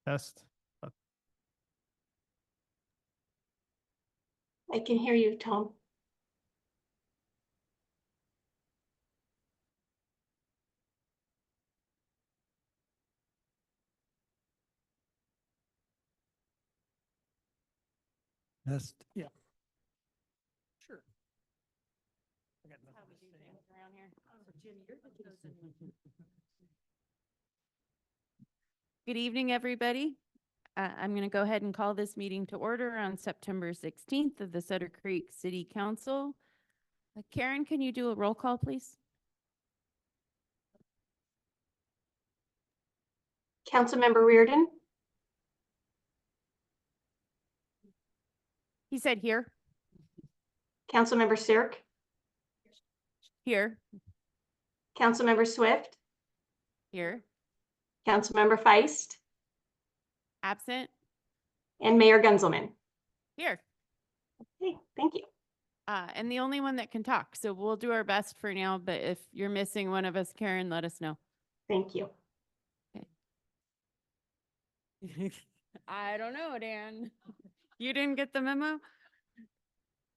Test. I can hear you, Tom. Test. Yeah. Sure. Good evening, everybody. I'm going to go ahead and call this meeting to order on September 16th of the Sutter Creek City Council. Karen, can you do a roll call, please? Councilmember Reardon, He said here. Councilmember Sirk, Here. Councilmember Swift, Here. Councilmember Feist, Absent. and Mayor Gunzelman. Here. Okay, thank you. And the only one that can talk. So we'll do our best for now, but if you're missing one of us, Karen, let us know. Thank you. I don't know, Dan. You didn't get the memo?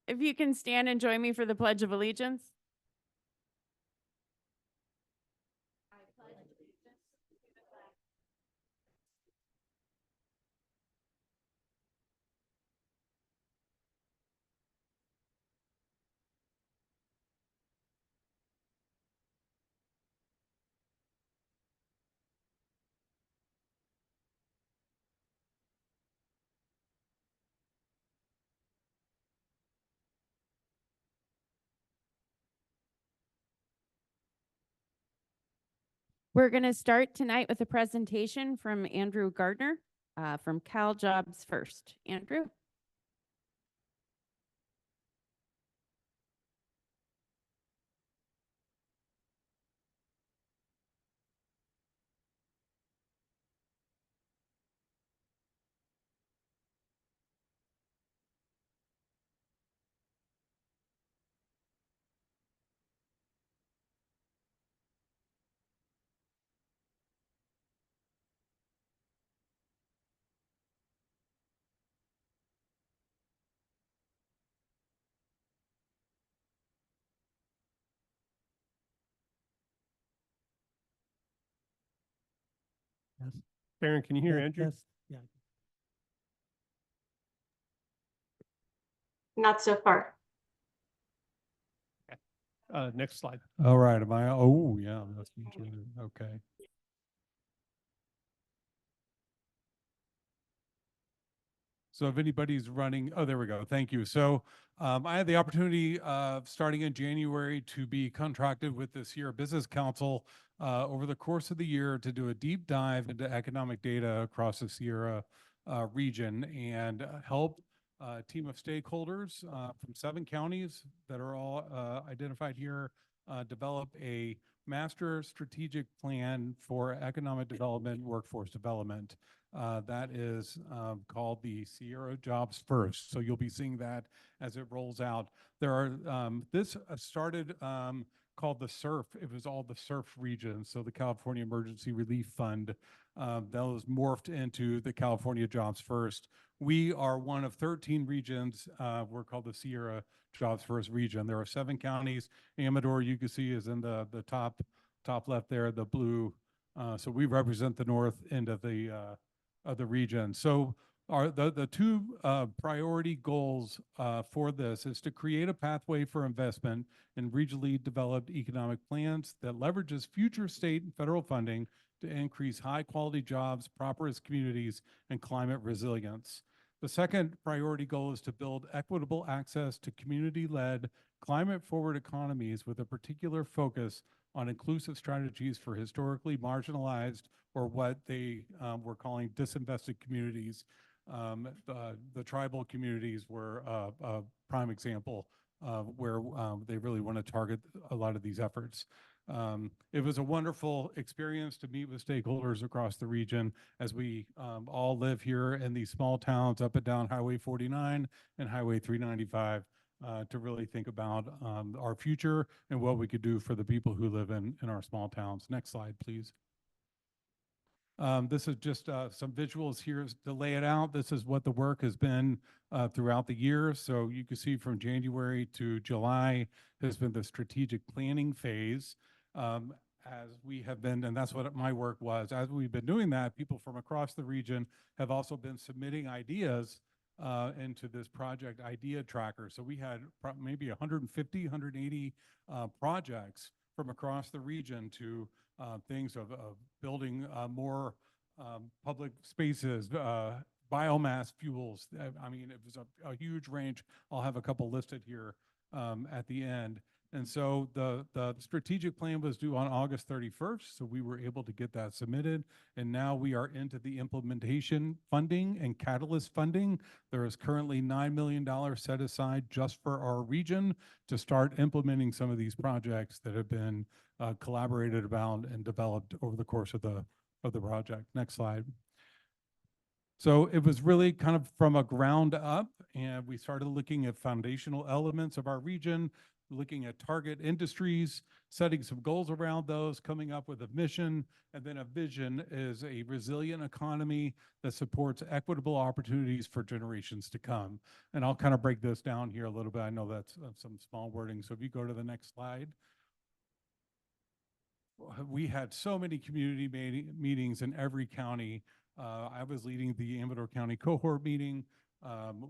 If you can stand and join me for the Pledge of Allegiance. I pledge allegiance to the flag. We're going to start tonight with a presentation from Andrew Gardner from Cal Jobs First. Andrew. Yes. Baron, can you hear Andrew? Yes. Yeah. Not so far. Next slide. All right. Am I? Oh, yeah. That's okay. So if anybody's running, oh, there we go. Thank you. So I had the opportunity of starting in January to be contracted with the Sierra Business Council over the course of the year to do a deep dive into economic data across the Sierra region and help a team of stakeholders from 7 counties that are all identified here develop a master strategic plan for economic development, workforce development. That is called the Sierra Jobs First. So you'll be seeing that as it rolls out. There are, this started called the SURF. It was all the SURF region. So the California Emergency Relief Fund that was morphed into the California Jobs First. We are one of 13 regions. We're called the Sierra Jobs First region. There are 7 counties. Amador, you can see, is in the top left there, the blue. So we represent the north end of the region. So the 2 priority goals for this is to create a pathway for investment in regionally developed economic plans that leverages future state and federal funding to increase high quality jobs, prosperous communities, and climate resilience. The second priority goal is to build equitable access to community-led, climate-forward economies with a particular focus on inclusive strategies for historically marginalized or what they were calling disinvested communities. The tribal communities were a prime example where they really want to target a lot of these efforts. It was a wonderful experience to meet with stakeholders across the region as we all live here in these small towns up and down Highway 49 and Highway 395 to really think about our future and what we could do for the people who live in our small towns. Next slide, please. This is just some visuals here to lay it out. This is what the work has been throughout the year. So you can see from January to July has been the strategic planning phase. As we have been, and that's what my work was, as we've been doing that, people from across the region have also been submitting ideas into this project idea tracker. So we had maybe 150, 180 projects from across the region to things of building more public spaces, biomass fuels. I mean, it was a huge range. I'll have a couple listed here at the end. And so the strategic plan was due on August 31st, so we were able to get that submitted. And now we are into the implementation funding and catalyst funding. There is currently $9 million set aside just for our region to start implementing some of these projects that have been collaborated about and developed over the course of the project. Next slide. So it was really kind of from a ground up, and we started looking at foundational elements of our region, looking at target industries, setting some goals around those, coming up with a mission, and then a vision is a resilient economy that supports equitable opportunities for generations to come. And I'll kind of break this down here a little bit. I know that's some small wording. So if you go to the next slide. We had so many community meetings in every county. I was leading the Amador County cohort meeting.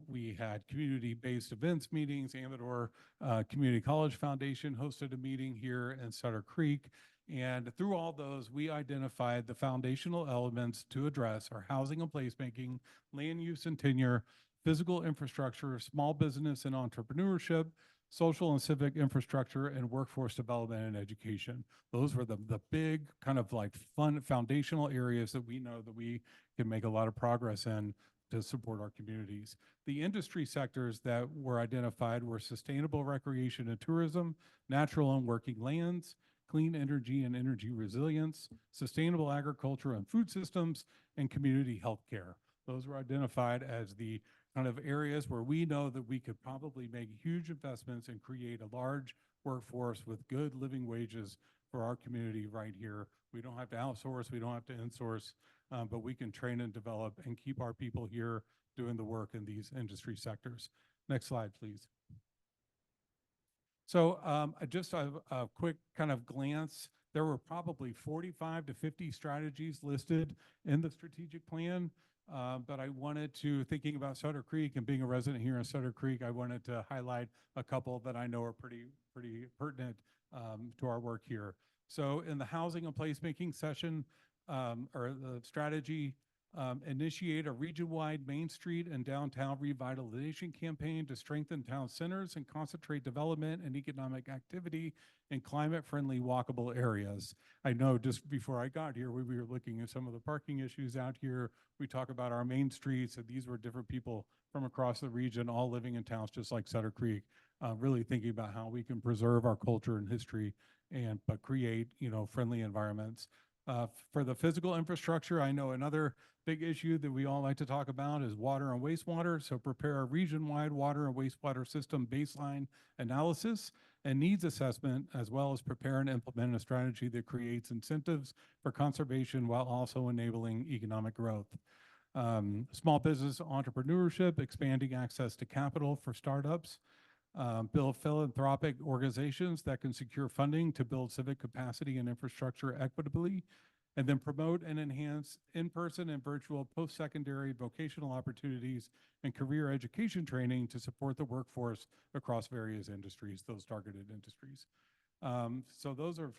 We had community-based events meetings. Amador Community College Foundation hosted a meeting here in Sutter Creek. And through all those, we identified the foundational elements to address our housing and placemaking, land use and tenure, physical infrastructure, small business and entrepreneurship, social and civic infrastructure, and workforce development and education. Those were the big kind of like fun foundational areas that we know that we can make a lot of progress in to support our communities. The industry sectors that were identified were sustainable recreation and tourism, natural and working lands, clean energy and energy resilience, sustainable agriculture and food systems, and community health care. Those were identified as the kind of areas where we know that we could probably make huge investments and create a large workforce with good living wages for our community right here. We don't have to outsource, we don't have to insource, but we can train and develop and keep our people here doing the work in these industry sectors. Next slide, please. So just a quick kind of glance. There were probably 45 to 50 strategies listed in the strategic plan. But I wanted to, thinking about Sutter Creek and being a resident here in Sutter Creek, I wanted to highlight a couple that I know are pretty pertinent to our work here. So in the housing and placemaking session, or the strategy, initiate a region-wide Main Street and downtown revitalization campaign to strengthen town centers and concentrate development and economic activity in climate-friendly walkable areas. I know just before I got here, we were looking at some of the parking issues out here. We talk about our main streets, and these were different people from across the region, all living in towns just like Sutter Creek, really thinking about how we can preserve our culture and history but create, friendly environments. For the physical infrastructure, I know another big issue that we all like to talk about is water and wastewater. So prepare a region-wide water and wastewater system baseline analysis and needs assessment, as well as prepare and implement a strategy that creates incentives for conservation while also enabling economic growth. Small business entrepreneurship, expanding access to capital for startups. Build philanthropic organizations that can secure funding to build civic capacity and infrastructure equitably, and then promote and enhance in-person and virtual post-secondary vocational opportunities and career education training to support the workforce across various industries, those targeted industries. So those are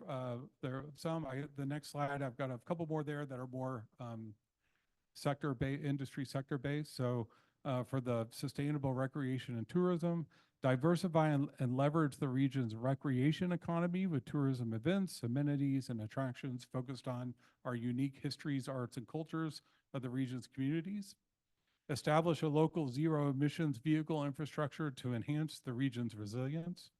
there are some. The next slide, I've got a couple more there that are more industry sector based. So for the sustainable recreation and tourism, diversify and leverage the region's recreation economy with tourism events, amenities, and attractions focused on our unique histories, arts, and cultures of the region's communities. Establish a local zero emissions vehicle infrastructure to enhance the region's resilience.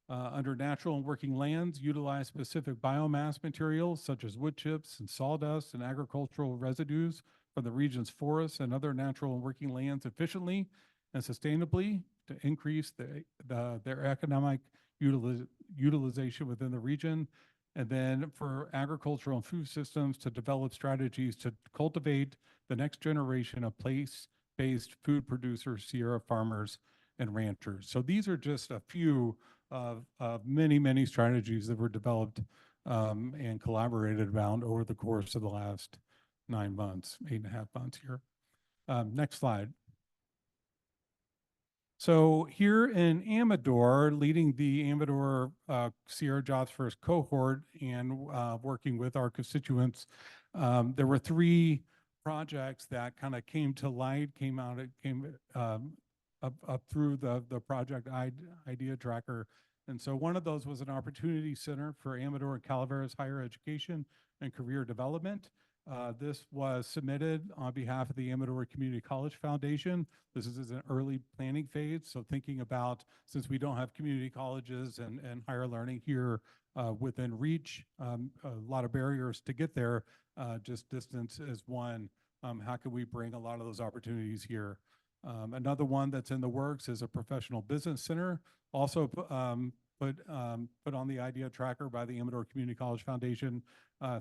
Under natural and working lands, utilize specific biomass materials such as wood chips and sawdust and agricultural residues from the region's forests and other natural and working lands efficiently and sustainably to increase their economic utilization within the region. And then for agricultural and food systems to develop strategies to cultivate the next generation of place-based food producers, Sierra farmers, and ranchers. So these are just a few of many, many strategies that were developed and collaborated around over the course of the last 9 months, 8.5 months here. Next slide. So here in Amador, leading the Amador Sierra Jobs First cohort and working with our constituents, there were 3 projects that kind of came to light, came up through the project idea tracker. And so one of those was an opportunity center for Amador and Calaveras higher education and career development. This was submitted on behalf of the Amador Community College Foundation. This is an early planning phase. So thinking about, since we don't have community colleges and higher learning here within reach, a lot of barriers to get there, just distance is one. How can we bring a lot of those opportunities here? Another one that's in the works is a professional business center, also put on the idea tracker by the Amador Community College Foundation,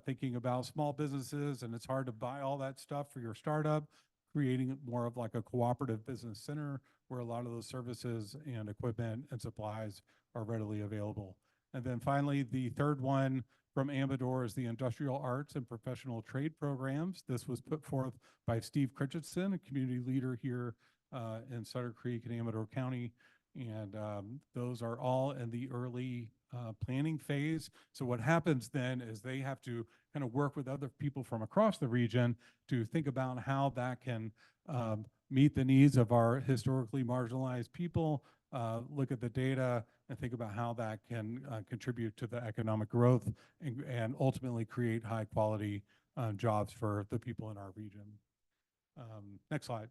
thinking about small businesses, and it's hard to buy all that stuff for your startup, creating more of like a cooperative business center where a lot of those services and equipment and supplies are readily available. And then finally, the third one from Amador is the Industrial Arts and Professional Trade Programs. This was put forth by Steve Critchetson, a community leader here in Sutter Creek and Amador County. And those are all in the early planning phase. So what happens then is they have to kind of work with other people from across the region to think about how that can meet the needs of our historically marginalized people, look at the data and think about how that can contribute to the economic growth and ultimately create high quality jobs for the people in our region. Next slide.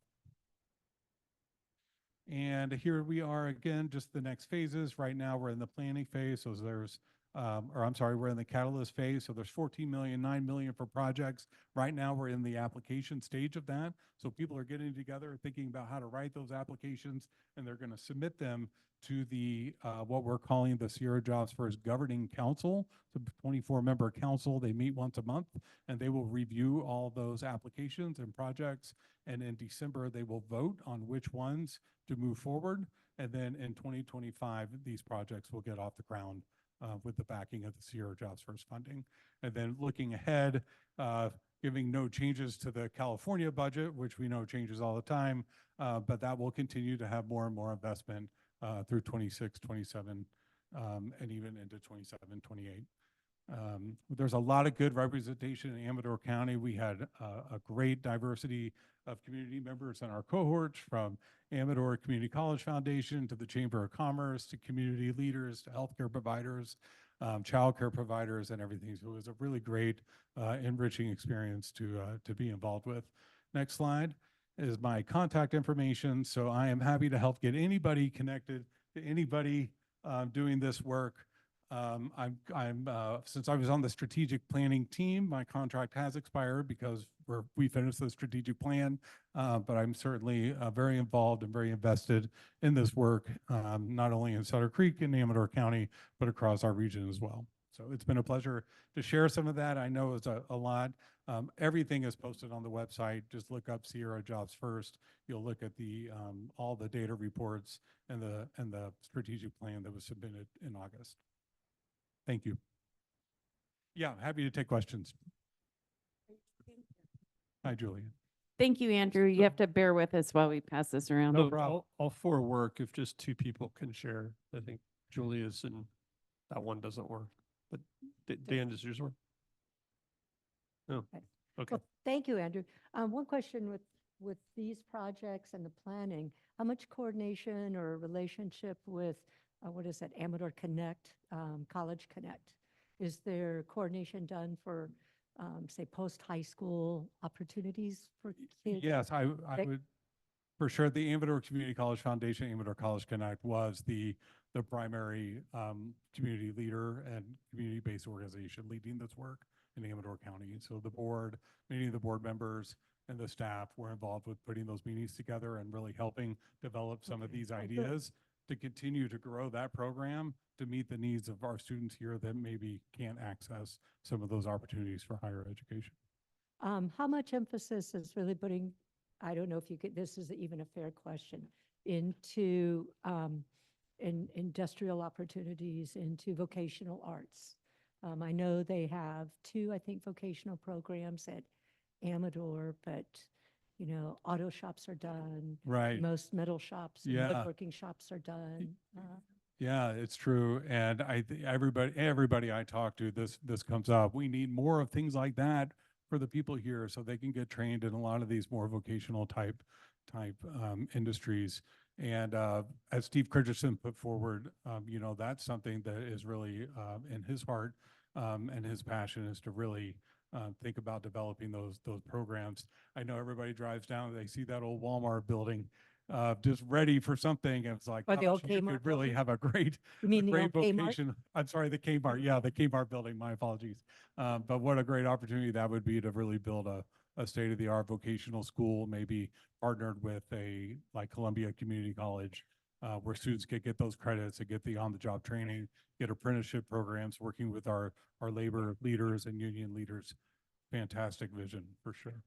And here we are again, just the next phases. Right now we're in the planning phase. So there's, we're in the catalyst phase. So there's 14 million, 9 million for projects. Right now we're in the application stage of that. So people are getting together, thinking about how to write those applications, and they're going to submit them to the, what we're calling the Sierra Jobs First Governing Council. It's a 24-member council. They meet once a month, and they will review all those applications and projects. And in December, they will vote on which ones to move forward. And then in 2025, these projects will get off the ground with the backing of the Sierra Jobs First funding. And then looking ahead, giving no changes to the California budget, which we know changes all the time, but that will continue to have more and more investment through 26, 27, and even into 27, 28. There's a lot of good representation in Amador County. We had a great diversity of community members in our cohorts, from Amador Community College Foundation to the Chamber of Commerce to community leaders to healthcare providers, childcare providers, and everything. So it was a really great, enriching experience to be involved with. Next slide is my contact information. So I am happy to help get anybody connected to anybody doing this work. Since I was on the strategic planning team, my contract has expired because we finished the strategic plan, but I'm certainly very involved and very invested in this work, not only in Sutter Creek and Amador County, but across our region as well. So it's been a pleasure to share some of that. I know it's a lot. Everything is posted on the website. Just look up Sierra Jobs First. You'll look at the all the data reports and the strategic plan that was submitted in August. Thank you. Yeah, happy to take questions. Hi, Julian. Thank you, Andrew. You have to bear with us while we pass this around. No, problem. all 4 work if just 2 people can share. I think Julia's and that one doesn't work. But Dan, does yours work? No. Okay. Okay. Well, thank you, Andrew. One question with these projects and the planning, how much coordination or relationship with, what is that, Amador Connect, College Connect? Is there coordination done for, say, post-high school opportunities for kids? Yes, I That- would, for sure. The Amador Community College Foundation, Amador College Connect, was the primary community leader and community-based organization leading this work in Amador County. So the board, many of the board members and the staff were involved with putting those meetings together and really helping develop some of Okay. these Oh, good. ideas to continue to grow that program to meet the needs of our students here that maybe can't access some of those opportunities for higher education. How much emphasis is really putting, I don't know if you could, this is even a fair question, into industrial opportunities, into vocational arts? I know they have two, I think, vocational programs at Amador, but, you know, auto shops are done. Right. Most metal shops and Yeah. woodworking shops are done. Yeah, it's true. And everybody I talk to, this comes up. We need more of things like that for the people here so they can get trained in a lot of these more vocational type industries. And as Steve Christensen put forward, you know, that's something that is really in his heart and his passion is to really think about developing those programs. I know everybody drives down, they see that old Walmart building just ready for something. And it's like, Or the gosh, old you Kmart could really building? have a great, You mean the great old Kmart? vocation. I'm sorry, the Kmart. Yeah, the Kmart building. My apologies. But what a great opportunity that would be to really build a state-of-the-art vocational school, maybe partnered with a like Columbia Community College, where students could get those credits and get the on-the-job training, get apprenticeship programs, working with our labor leaders and union leaders. Fantastic vision for sure.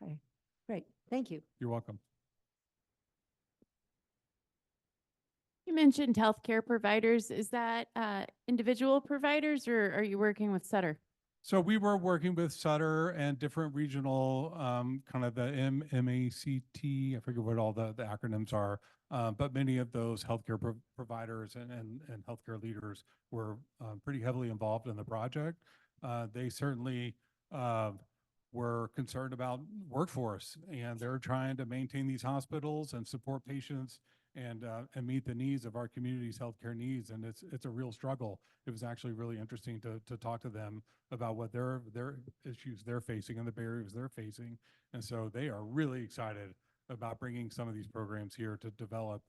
Okay, great. Thank you. You're welcome. You mentioned healthcare providers. Is that individual providers or are you working with Sutter? So we were working with Sutter and different regional, kind of the MACT, I forget what all the acronyms are, but many of those healthcare providers and healthcare leaders were pretty heavily involved in the project. They certainly were concerned about workforce, and they're trying to maintain these hospitals and support patients and meet the needs of our community's healthcare needs. And it's a real struggle. It was actually really interesting to talk to them about what their issues they're facing and the barriers they're facing. And so they are really excited about bringing some of these programs here to develop,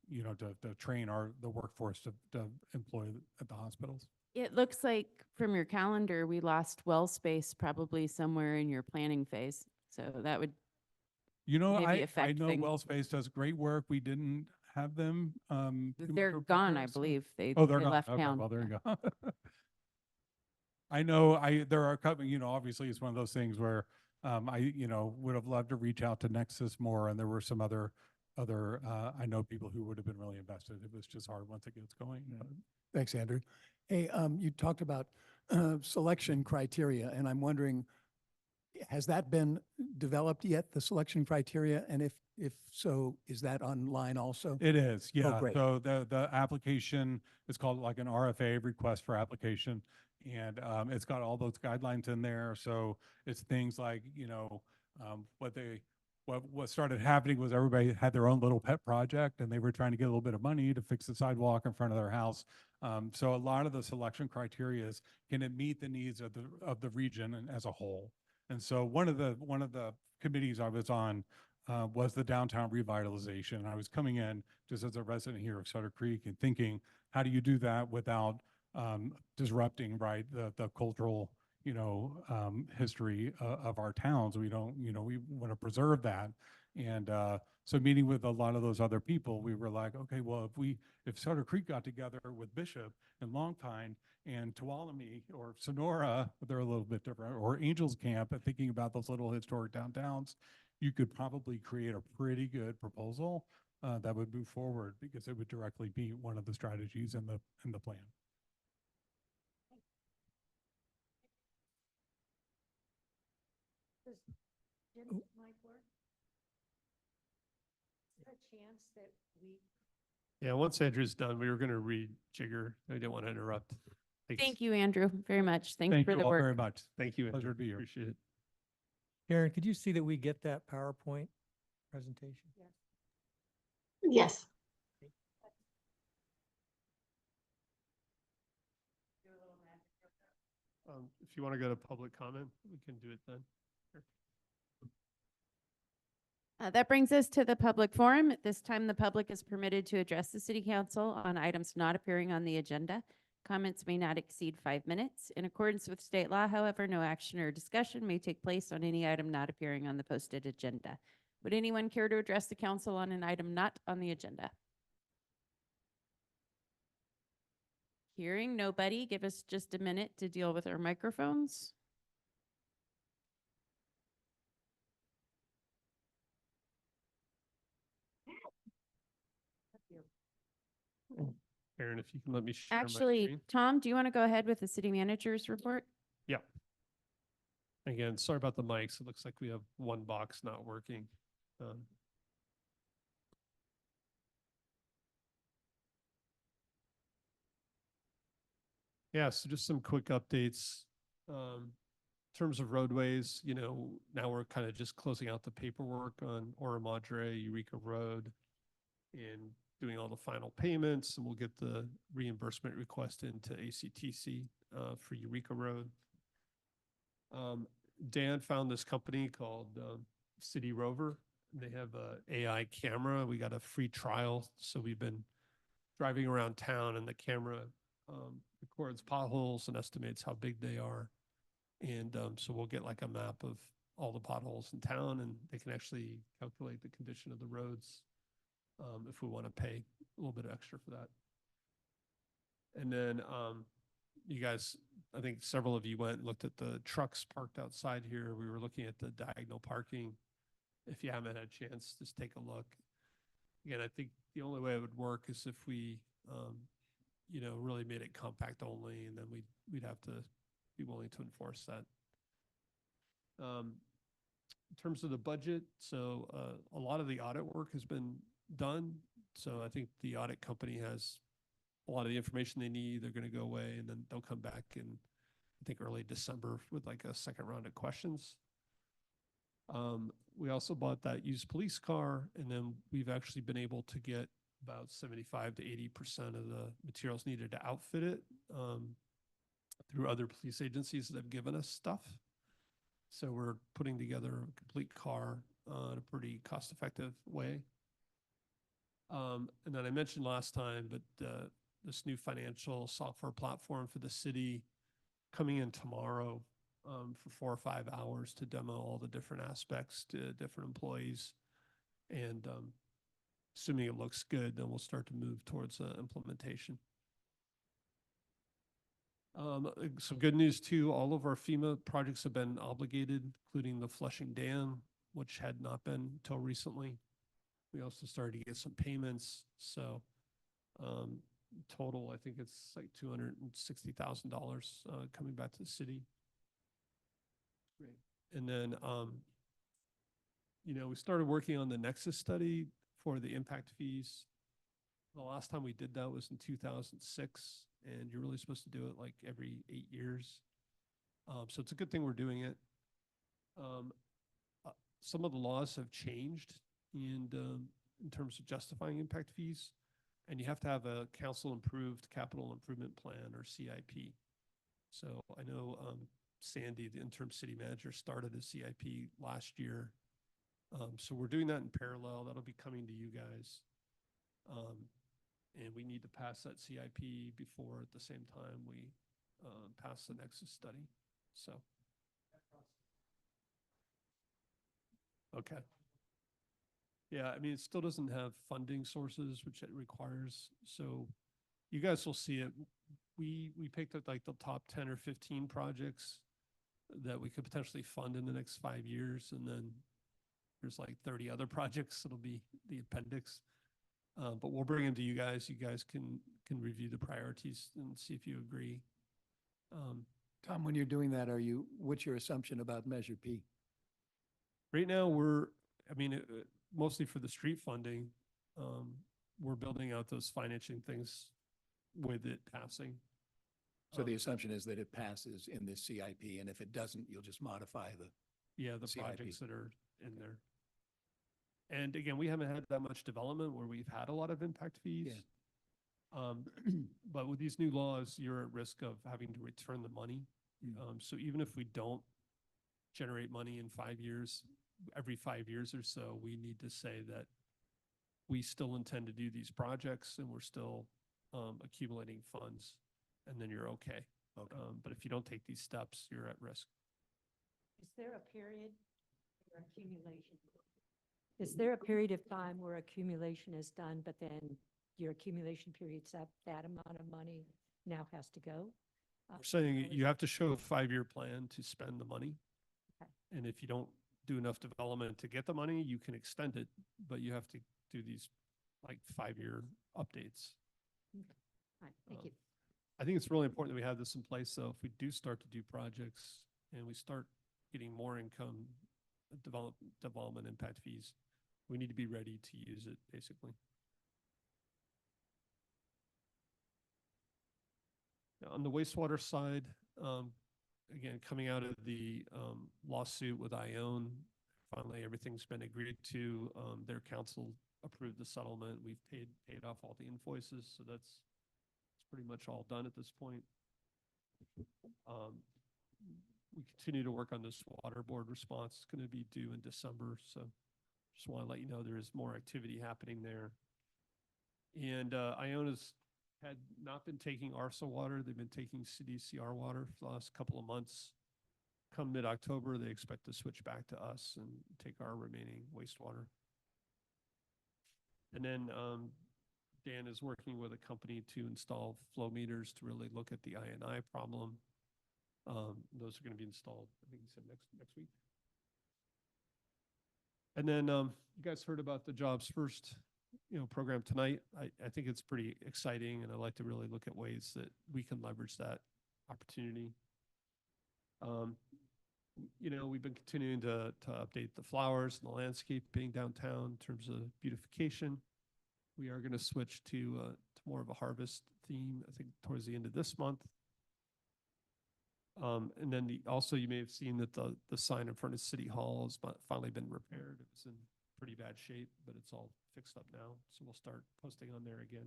you know, to train the workforce to employ at the hospitals. It looks like from your calendar, we lost well space probably somewhere in your planning phase. So that would, You know, maybe I affect know things. WellSpace does great work. We didn't have them. they're gone, I believe. They They're they gone. left Okay, town. well, there Yeah. you go. I know there are a couple, you know, obviously it's one of those things where you know, would have loved to reach out to Nexus more, and there were some other I know people who would have been really invested. It was just hard once it gets going. Yeah. But Thanks, Andrew. Hey, you talked about selection criteria, and I'm wondering, has that been developed yet, the selection criteria? And if so, is that online also? It is, yeah. great. So the application is called like an RFA, request for application. And it's got all those guidelines in there. So it's things like, you know, what started happening was everybody had their own little pet project and they were trying to get a little bit of money to fix the sidewalk in front of their house. So a lot of the selection criteria is, can it meet the needs of the region and as a whole? And so one of the committees I was on was the downtown revitalization. I was coming in just as a resident here of Sutter Creek and thinking, how do you do that without disrupting, right, the cultural, you know, history of our towns? We don't, you know, we want to preserve that. And so meeting with a lot of those other people, we were like, okay, well, if Sutter Creek got together with Bishop and Longpine and Tuolumne or Sonora, they're a little bit different, or Angels Camp, and thinking about those little historic downtowns, you could probably create a pretty good proposal that would move forward because it would directly be one of the strategies in the plan. Does Jim's mic work? Is there a chance that we? Yeah, once Andrew's done, we were going to rejigger. I didn't want to interrupt. Thanks. Thank you, Andrew, very much. Thanks Thank for you the all work. very much. Thank you. Pleasure Andrew. to be here. Appreciate it. Karen, could you see that we get that PowerPoint presentation? Yes. If you want to go to public comment, we can do it then. That brings us to the public forum. At this time, the public is permitted to address the city council on items not appearing on the agenda. Comments may not exceed 5 minutes. In accordance with state law, however, no action or discussion may take place on any item not appearing on the posted agenda. Would anyone care to address the council on an item not on the agenda? Hearing nobody, give us just a minute to deal with our microphones. Aaron, if you can let me share my Actually, screen. Tom, do you want to go ahead with the city manager's report? Yeah. Again, sorry about the mics. It looks like we have one box not working. Yeah, so just some quick updates. In terms of roadways, now we're kind of just closing out the paperwork on Ora Madre, Eureka Road, and doing all the final payments, and we'll get the reimbursement request into ACTC for Eureka Road. Dan found this company called City Rover. They have a AI camera. We got a free trial, so we've been driving around town, and the camera records potholes and estimates how big they are. And so we'll get like a map of all the potholes in town, and they can actually calculate the condition of the roads if we want to pay a little bit extra for that. And then you guys, I think several of you went and looked at the trucks parked outside here. We were looking at the diagonal parking. If you haven't had a chance, just take a look. Again, I think the only way it would work is if we, really made it compact only, and then we'd have to be willing to enforce that. In terms of the budget, so a lot of the audit work has been done. So I think the audit company has a lot of the information they need. They're going to go away, and then they'll come back in, I think, early December with like a second round of questions. We also bought that used police car, and then we've actually been able to get about 75 to 80% of the materials needed to outfit it through other police agencies that have given us stuff. So we're putting together a complete car in a pretty cost-effective way. And then I mentioned last time, but this new financial software platform for the city coming in tomorrow for 4 or 5 hours to demo all the different aspects to different employees. And assuming it looks good, then we'll start to move towards implementation. Some good news too, all of our FEMA projects have been obligated, including the Flushing Dam, which had not been until recently. We also started to get some payments. So total, I think it's like $260,000 coming back to the city. Great. And then, we started working on the Nexus study for the impact fees. The last time we did that was in 2006, and you're really supposed to do it like every 8 years. So it's a good thing we're doing it. Some of the laws have changed in terms of justifying impact fees, and you have to have a council-approved capital improvement plan or CIP. So I know Sandy, the interim city manager, started a CIP last year. So we're doing that in parallel. That'll be coming to you guys. And we need to pass that CIP before at the same time we pass the Nexus study. So. Okay. Yeah, I mean, it still doesn't have funding sources, which it requires. So you guys will see it. We picked up like the top 10 or 15 projects that we could potentially fund in the next 5 years. And then there's like 30 other projects that'll be the appendix. But we'll bring them to you guys. You guys can review the priorities and see if you agree. Tom, when you're doing that, what's your assumption about Measure P? Right now, mostly for the street funding, we're building out those financing things with it passing. So the assumption is that it passes in this CIP, and if it doesn't, you'll just modify the CIP. projects that are in there. And again, we haven't had that much development where we've had a lot of impact fees. Yeah. But with these new laws, you're at risk of having to return the money. So even if we don't generate money in 5 years, every 5 years or so, we need to say that we still intend to do these projects and we're still accumulating funds, and then you're okay. But if you don't take these steps, you're at risk. Is there a period for accumulation? Is there a period of time where accumulation is done, but then your accumulation period's up that amount of money, now has to go? We're saying how is you it- have to show a 5-year plan to spend the money. Okay. And if you don't do enough development to get the money, you can extend it, but you have to do these like 5-year updates. Fine, Thank you. I think it's really important that we have this in place, so if we do start to do projects and we start getting more income, development impact fees, we need to be ready to use it, basically. Now, on the wastewater side, again, coming out of the lawsuit with Ione, finally everything's been agreed to. Their council approved the settlement. We've paid off all the invoices, so it's pretty much all done at this point. We continue to work on this water board response. It's going to be due in December, so just want to let you know there is more activity happening there. And Iona's had not been taking ARSA water. They've been taking CDCR water for the last couple of months. Come mid-October, they expect to switch back to us and take our remaining wastewater. And then Dan is working with a company to install flow meters to really look at the I&I problem. Those are going to be installed, I think he said next week. And then you guys heard about the Jobs First, program tonight. I think it's pretty exciting, and I like to really look at ways that we can leverage that opportunity. We've been continuing to update the flowers and the landscaping downtown in terms of beautification. We are going to switch to more of a harvest theme, I think, towards the end of this month. And then also you may have seen that the sign in front of City Hall has finally been repaired. It was in pretty bad shape, but it's all fixed up now. So we'll start posting on there again.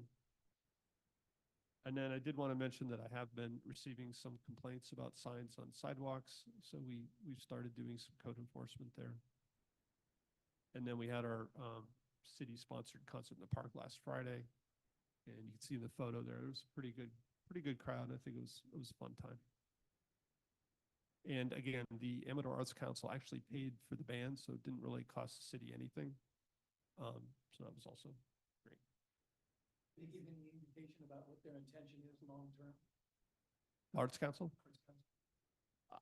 And then I did want to mention that I have been receiving some complaints about signs on sidewalks. So we've started doing some code enforcement there. And then we had our city-sponsored concert in the park last Friday. And you can see in the photo there, it was a pretty good crowd. I think it was a fun time. And again, the Amador Arts Council actually paid for the band, so it didn't really cost the city anything. So that was also great. They give any indication about what their intention is long-term? Arts Council?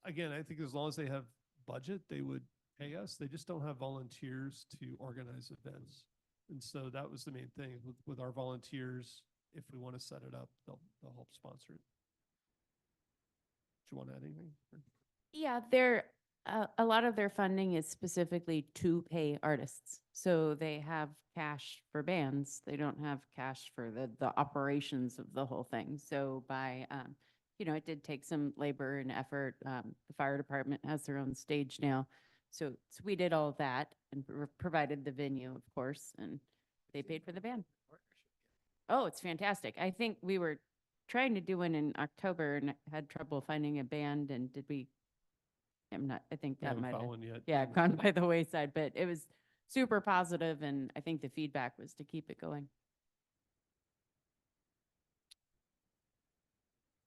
Again, I think as long as they have budget, they would pay us. They just don't have volunteers to organize events. And so that was the main thing with our volunteers. If we want to set it up, they'll help sponsor it. Do you want to add anything? Yeah, a lot of their funding is specifically to pay artists. So they have cash for bands. They don't have cash for the operations of the whole thing. So by, it did take some labor and effort. The fire department has their own stage now. So we did all of that and provided the venue, of course, and they paid for the band. Oh, it's fantastic. I think we were trying to do one in October and had trouble finding a band. And I think We that haven't might have, found one yet. yeah, gone by the wayside, but it was super positive, and I think the feedback was to keep it going.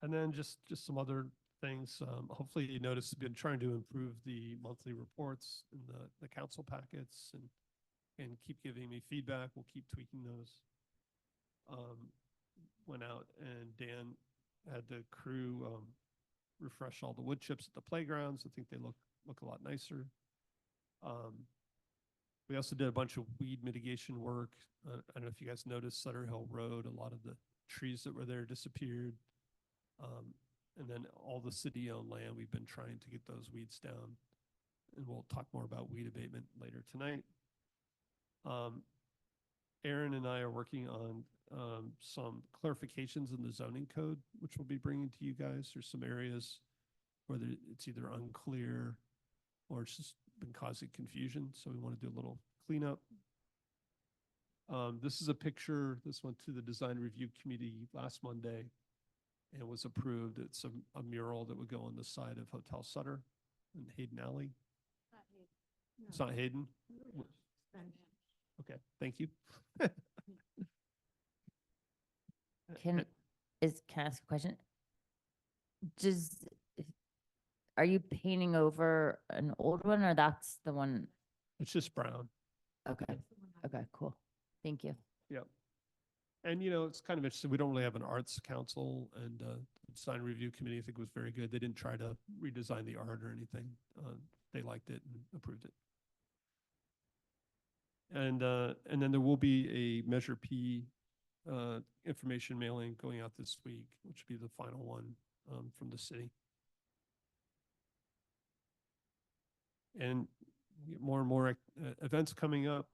And then just some other things. Hopefully you noticed we've been trying to improve the monthly reports and the council packets and keep giving me feedback. We'll keep tweaking those. Went out and Dan had the crew refresh all the wood chips at the playgrounds. I think they look a lot nicer. We also did a bunch of weed mitigation work. I don't know if you guys noticed Sutter Hill Road, a lot of the trees that were there disappeared. And then all the city-owned land, we've been trying to get those weeds down. And we'll talk more about weed abatement later tonight. Aaron and I are working on some clarifications in the zoning code, which we'll be bringing to you guys. There's some areas where it's either unclear or it's just been causing confusion. So we want to do a little cleanup. This is a picture. This went to the design review committee last Monday and was approved. It's a mural that would go on the side of Hotel Sutter in Hayden Alley. It's not Hayden? Okay, thank you. Can I ask a question? Are you painting over an old one, or that's the one? It's just brown. Okay, okay, cool. Thank you. Yep. And, it's kind of interesting. We don't really have an arts council, and design review committee, I think, was very good. They didn't try to redesign the art or anything. They liked it and approved it. And then there will be a Measure P information mailing going out this week, which will be the final one from the city. And we get more and more events coming up.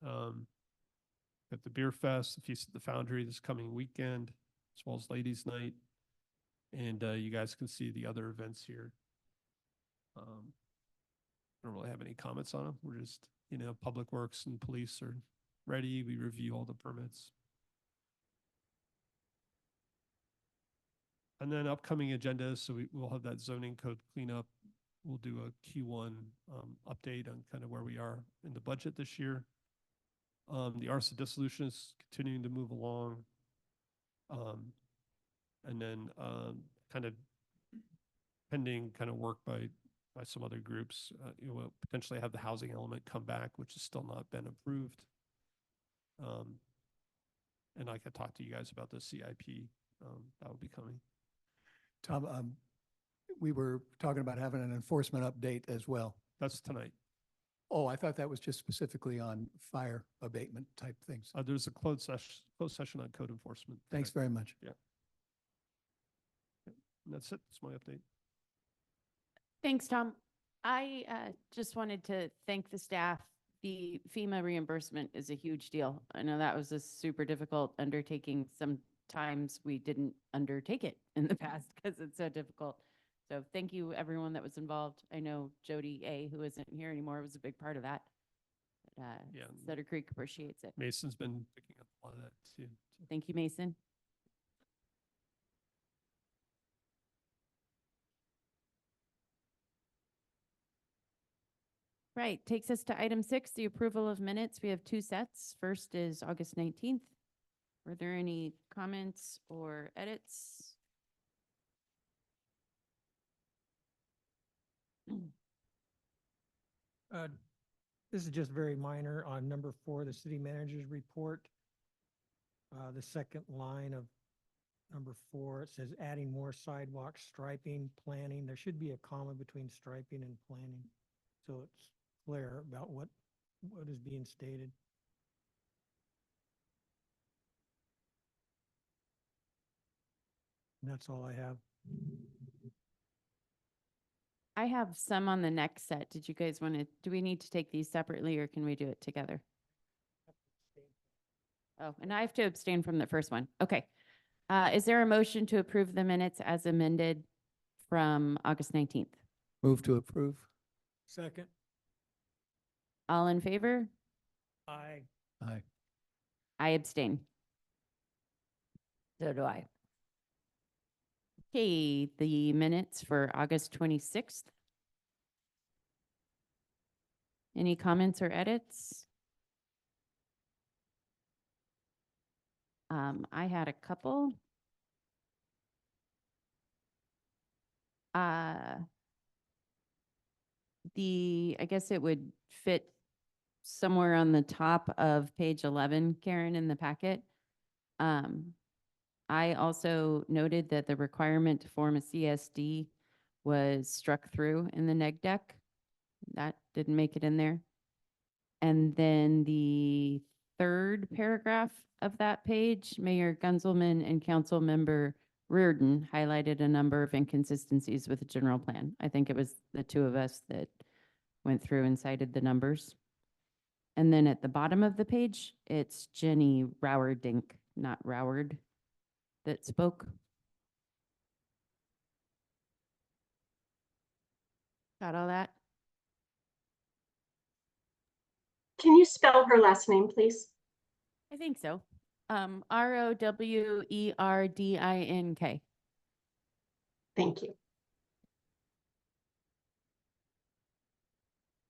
Got the Beer Fest, the Feast of the Foundry this coming weekend, as well as Ladies Night. And you guys can see the other events here. I don't really have any comments on them. We're just, Public Works and police are ready. We review all the permits. And then upcoming agendas, so we'll have that zoning code cleanup. We'll do a Q1 update on kind of where we are in the budget this year. The arson dissolution is continuing to move along. And then kind of pending kind of work by some other groups, we'll potentially have the housing element come back, which has still not been approved. And I could talk to you guys about the CIP that will be coming. Tom, we were talking about having an enforcement update as well. That's tonight. Oh, I thought that was just specifically on fire abatement type things. There's a closed session on code enforcement. Thanks very much. And that's it. That's my update. Thanks, Tom. I just wanted to thank the staff. The FEMA reimbursement is a huge deal. I know that was a super difficult undertaking. Sometimes we didn't undertake it in the past because it's so difficult. So thank you, everyone that was involved. I know Jody A., who isn't here anymore, was a big part of that. Yeah. Sutter Creek appreciates it. Mason's been picking up a lot of that too. So. Thank you, Mason. Right, takes us to item 6, the approval of minutes. We have 2 sets. First is August 19th. Were there any comments or edits? This is just very minor on number 4, the city manager's report. The second line of number 4, it says adding more sidewalk striping, planning. There should be a comma between striping and planning. So it's clear about what is being stated. And that's all I have. I have some on the next set. Did you guys want to, do we need to take these separately or can we do it together? Oh, and I have to abstain from the first one. Okay. Is there a motion to approve the minutes as amended from August 19th? Move to approve. Second. All in favor? Aye. Aye. I abstain. So do I. Okay, the minutes for August 26th. Any comments or edits? I had a couple. I guess it would fit somewhere on the top of page 11, Karen, in the packet. I also noted that the requirement to form a CSD was struck through in the neg deck. That didn't make it in there. And then the third paragraph of that page, Mayor Gunzelman and Council Member Reardon highlighted a number of inconsistencies with the general plan. I think it was the two of us that went through and cited the numbers. And then at the bottom of the page, it's Jenny Rowerdink, not Roward, that spoke. Got all that? Can you spell her last name, please? I think so. Rowerdink. Thank you.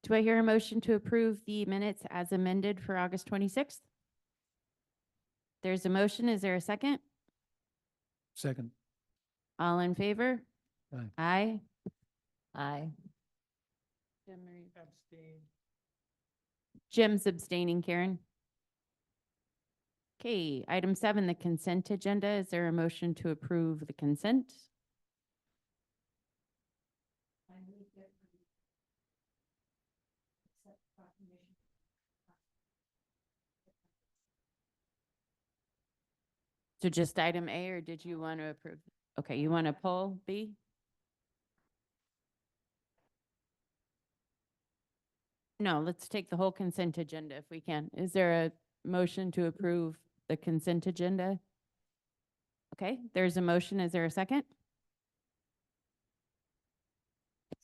Do I hear a motion to approve the minutes as amended for August 26th? There's a motion. Is there a second? Second. All in favor? Aye. Aye. Aye. Abstain. Jim's abstaining, Karen. Okay, item 7, the consent agenda. Is there a motion to approve the consent? So just item A, or did you want to approve? Okay, you want to pull B? No, let's take the whole consent agenda if we can. Is there a motion to approve the consent agenda? Okay, there's a motion. Is there a second?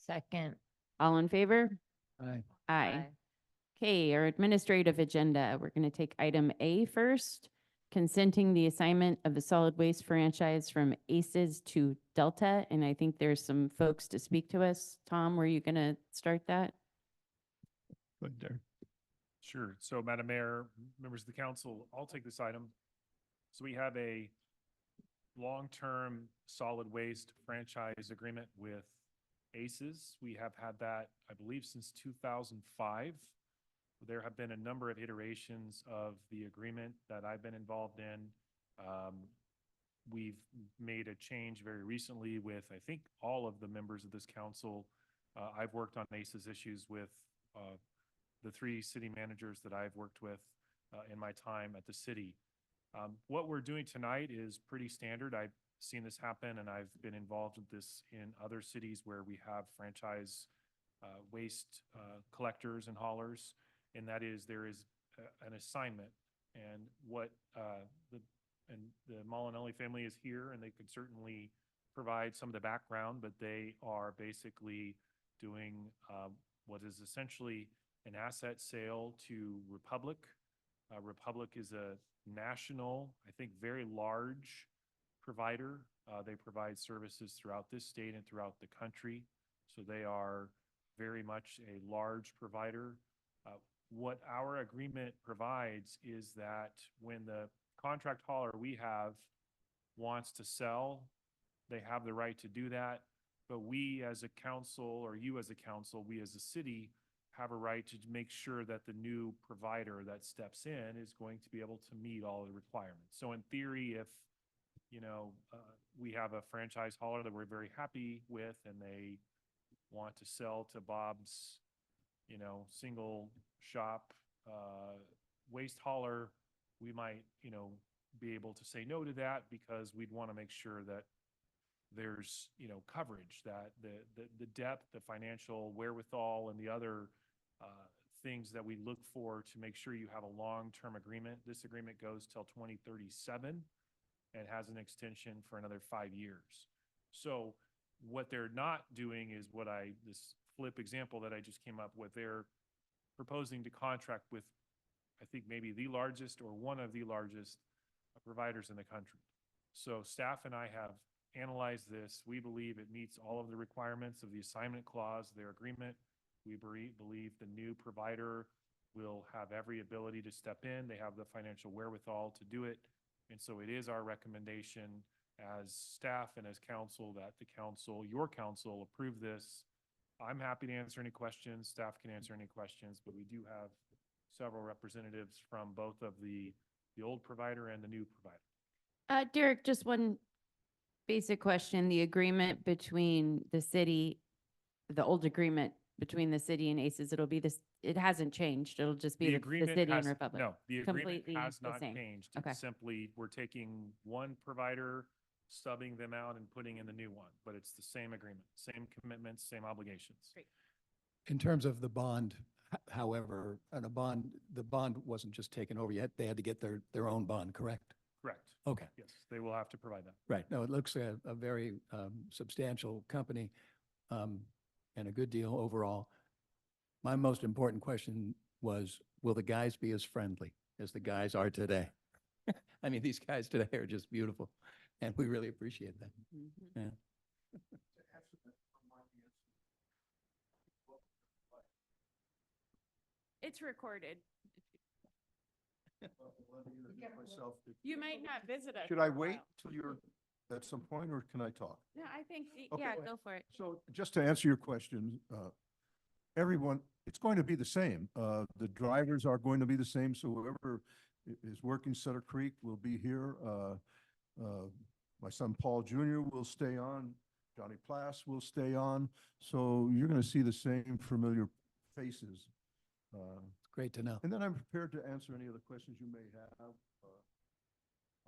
Second. All in favor? Aye. Aye. Okay, our administrative agenda, we're going to take item A first, consenting the assignment of the solid waste franchise from ACES to Delta. And I think there's some folks to speak to us. Tom, were you going to start that? Good, Derek. Sure. So Madam Mayor, members of the council, I'll take this item. So we have a long-term solid waste franchise agreement with ACES. We have had that, I believe, since 2005. There have been a number of iterations of the agreement that I've been involved in. We've made a change very recently with, I think, all of the members of this council. I've worked on ACES issues with the 3 city managers that I've worked with in my time at the city. What we're doing tonight is pretty standard. I've seen this happen, and I've been involved with this in other cities where we have franchise waste collectors and haulers, and that is there is an assignment. And what the Molinelli family is here, and they could certainly provide some of the background, but they are basically doing what is essentially an asset sale to Republic. Republic is a national, I think, very large provider. They provide services throughout this state and throughout the country. So they are very much a large provider. What our agreement provides is that when the contract hauler we have wants to sell, they have the right to do that. But we as a council, or you as a council, we as a city, have a right to make sure that the new provider that steps in is going to be able to meet all the requirements. So in theory, if, we have a franchise hauler that we're very happy with and they want to sell to Bob's, single shop waste hauler, we might, be able to say no to that because we'd want to make sure that there's, coverage, that the depth, the financial wherewithal, and the other things that we look for to make sure you have a long-term agreement. This agreement goes till 2037 and has an extension for another 5 years. So what they're not doing is this flip example that I just came up with, they're proposing to contract with, I think, maybe the largest or one of the largest providers in the country. So staff and I have analyzed this. We believe it meets all of the requirements of the assignment clause, their agreement. We believe the new provider will have every ability to step in. They have the financial wherewithal to do it. And so it is our recommendation as staff and as council that your council approve this. I'm happy to answer any questions. Staff can answer any questions, but we do have several representatives from both of the old provider and the new provider. Derek, just one basic question. The agreement between the city, the old agreement between the city and ACES, it'll be this, it hasn't changed. It'll just be the city and Republic. No, the agreement Completely has the not same. changed. Okay. It's simply, we're taking one provider, subbing them out and putting in the new one, but it's the same agreement, same commitments, same obligations. Great. In terms of the bond, however, the bond wasn't just taken over yet. They had to get their own bond, correct? Correct. Okay. Yes, they will have to provide that. Right. No, it looks a very substantial company and a good deal overall. My most important question was, will the guys be as friendly as the guys are today? I mean, these guys today are just beautiful, and we really appreciate that. Mhm. Yeah. It's recorded. You might not visit us. Should for I a wait while. till you're at some point, or can I talk? No, I think, Okay. yeah, go for it. So just to answer your question, everyone, it's going to be the same. The drivers are going to be the same, so whoever is working. Sutter Creek will be here. My son Paul Jr. will stay on. Johnny Plass will stay on. So you're going to see the same familiar faces. Great to know. And then I'm prepared to answer any other questions you may have.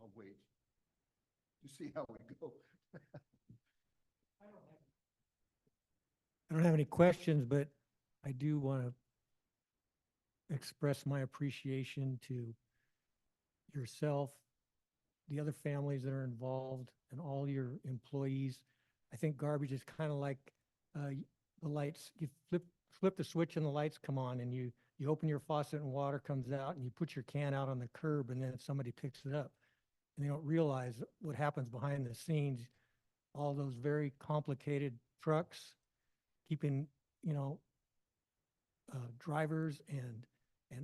I'll wait to see how we go. I don't have any questions, but I do want to express my appreciation to yourself, the other families that are involved, and all your employees. I think garbage is kind of like the lights. You flip the switch and the lights come on, and you open your faucet and water comes out, and you put your can out on the curb, and then somebody picks it up. And they don't realize what happens behind the scenes. All those very complicated trucks, keeping, drivers and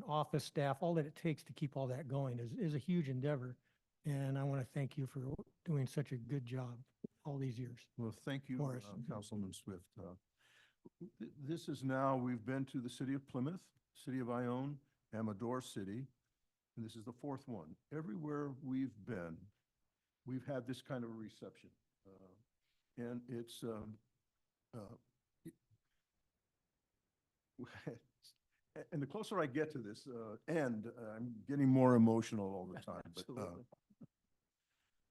office staff, all that it takes to keep all that going is a huge endeavor. And I want to thank you for doing such a good job all these years. Well, thank you, Morris. Councilman Swift. This is now, we've been to the city of Plymouth, city of Ione, Amador City, and this is the fourth one. Everywhere we've been, we've had this kind of a reception. And it's, and the closer I get to this end, I'm getting more emotional all the time. But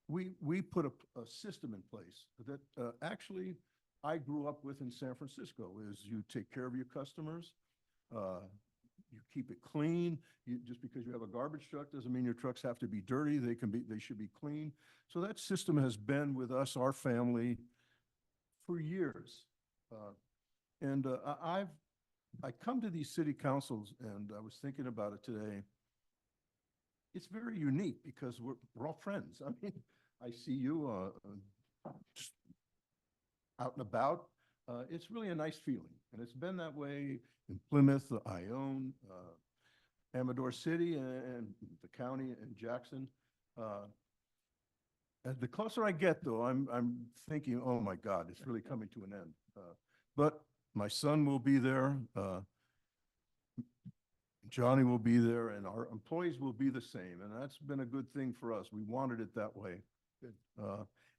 we put a system in place that actually I grew up with in San Francisco. Is you take care of your customers, you keep it clean. Just because you have a garbage truck doesn't mean your trucks have to be dirty. They should be clean. So that system has been with us, our family, for years. And I come to these city councils, and I was thinking about it today. It's very unique because we're all friends. I mean, I see you just out and about. It's really a nice feeling, and it's been that way in Plymouth, Ione, Amador City, and the county, and Jackson. And the closer I get, though, I'm thinking, oh my God, it's really coming to an end. But my son will be there. Johnny will be there, and our employees will be the same. And that's been a good thing for us. We wanted it that way.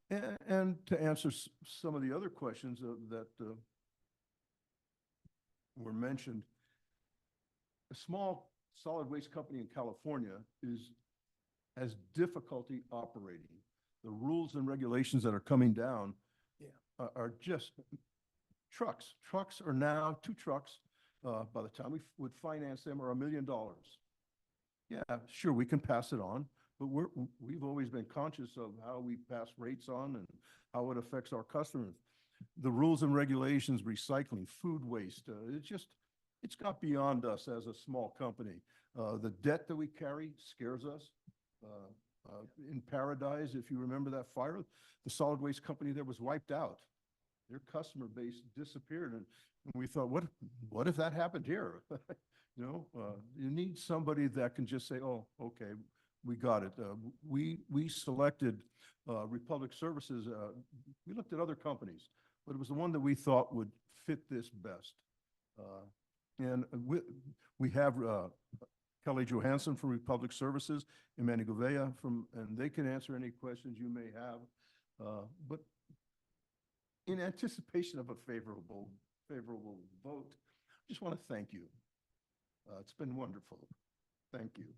And to answer some of the other questions that were mentioned, a small solid waste company in California has difficulty operating. The rules and regulations that are coming down are just trucks. Trucks are now, 2 trucks, by the time we would finance them, are $1 million. Yeah, sure, we can pass it on, but we've always been conscious of how we pass rates on and how it affects our customers. The rules and regulations, recycling, food waste, it's got beyond us as a small company. The debt that we carry scares us. In Paradise, if you remember that fire, the solid waste company there was wiped out. Their customer base disappeared, and we thought, what if that happened here? You need somebody that can just say, oh, okay, we got it. We selected Republic Services. We looked at other companies, but it was the one that we thought would fit this best. And we have Kelly Johansson from Republic Services, Emmanuel Gouveia and they can answer any questions you may have. But in anticipation of a favorable vote, I just want to thank you. It's been wonderful. Thank you.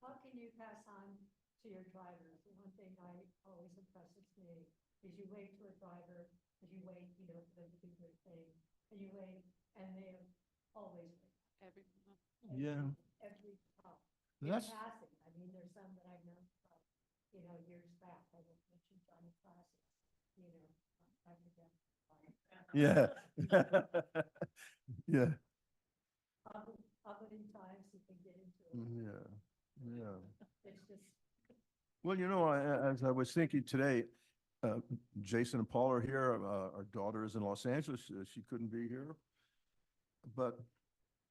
How can you pass on to your drivers? The one thing I always impresses me is you wait to a driver, and you wait, for them to do their thing, and you wait, and they always wait. Yeah. Every stop. That's, Passing. I mean, there's some that I've known from, years back. I won't mention Johnny Classes, I forget. yeah. Yeah. How many times you can get into it? Yeah. It's just. Well, as I was thinking today, Jason and Paul are here. Our daughter is in Los Angeles. She couldn't be here. But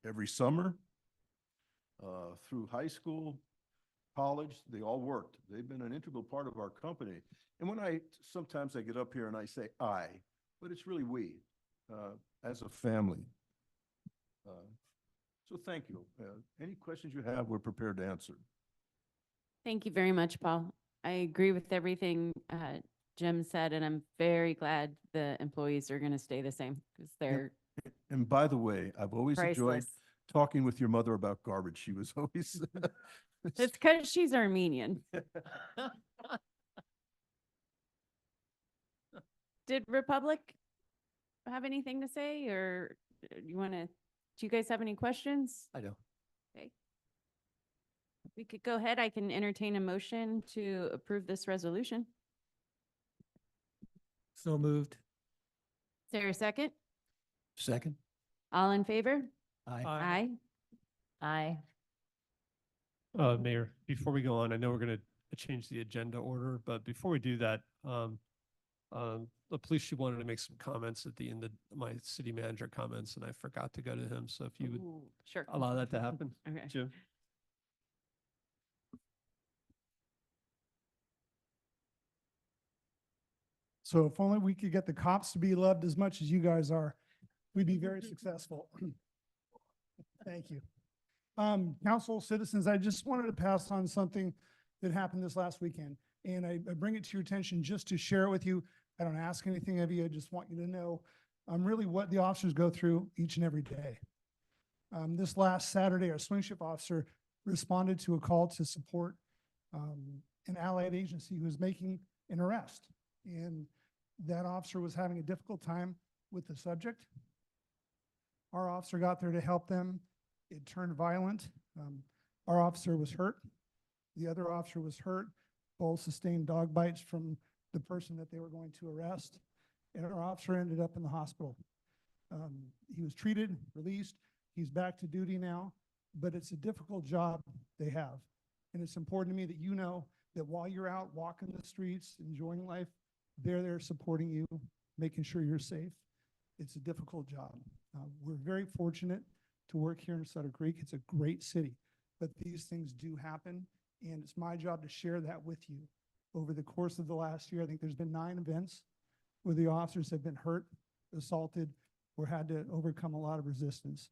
every summer, through high school, college, they all worked. They've been an integral part of our company. And sometimes I get up here and I say I, but it's really we, as a family. So thank you. Any questions you have, we're prepared to answer. Thank you very much, Paul. I agree with everything Jim said, and I'm very glad the employees are going to stay the same because they're And by the way, I've always enjoyed priceless. talking with your mother about garbage. She was always. It's because she's Armenian. Did Republic have anything to say, or you want to, do you guys have any questions? I know. Okay. We could go ahead. I can entertain a motion to approve this resolution. So moved. Is there a second? Second? All in favor? Aye. Aye. Aye. Mayor, before we go on, I know we're going to change the agenda order, but before we do that, the police chief wanted to make some comments at the end of my city manager comments, and I forgot to go to him. So if you would Ooh, sure. allow that to happen, Okay. Jim. So if only we could get the cops to be loved as much as you guys are, we'd be very successful. Thank you. Council, citizens, I just wanted to pass on something that happened this last weekend. And I bring it to your attention just to share it with you. I don't ask anything of you. I just want you to know really what the officers go through each and every day. This last Saturday, our swing shift officer responded to a call to support an allied agency who was making an arrest. And that officer was having a difficult time with the subject. Our officer got there to help them. It turned violent. Our officer was hurt. The other officer was hurt. Both sustained dog bites from the person that they were going to arrest. And our officer ended up in the hospital. He was treated, released. He's back to duty now, but it's a difficult job they have. And it's important to me that you know that while you're out walking the streets, enjoying life, they're there supporting you, making sure you're safe. It's a difficult job. We're very fortunate to work here in Sutter Creek. It's a great city, but these things do happen. And it's my job to share that with you. Over the course of the last year, I think there's been 9 events where the officers have been hurt, assaulted, or had to overcome a lot of resistance.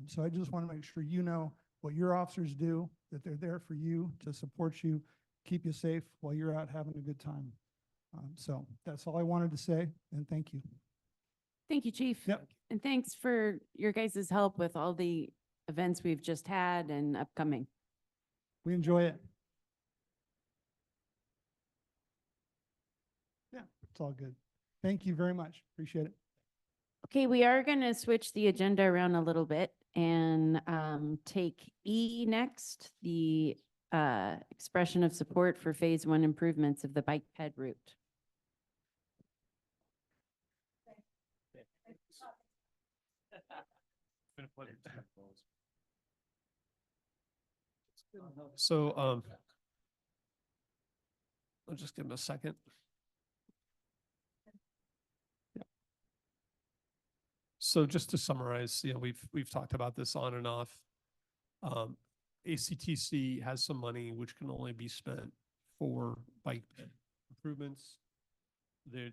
So I just want to make sure you know what your officers do, that they're there for you, to support you, keep you safe while you're out having a good time. So that's all I wanted to say, and thank you. Thank you, Chief. Yep. And thanks for your guys' help with all the events we've just had and upcoming. We enjoy it. Yeah, it's all good. Thank you very much. Appreciate it. Okay, we are going to switch the agenda around a little bit and take E next, the expression of support for Phase 1 improvements of the bike ped route. So, I'll just give him a second. Yeah. So just to summarize, we've talked about this on and off. ACTC has some money which can only be spent for bike improvements. I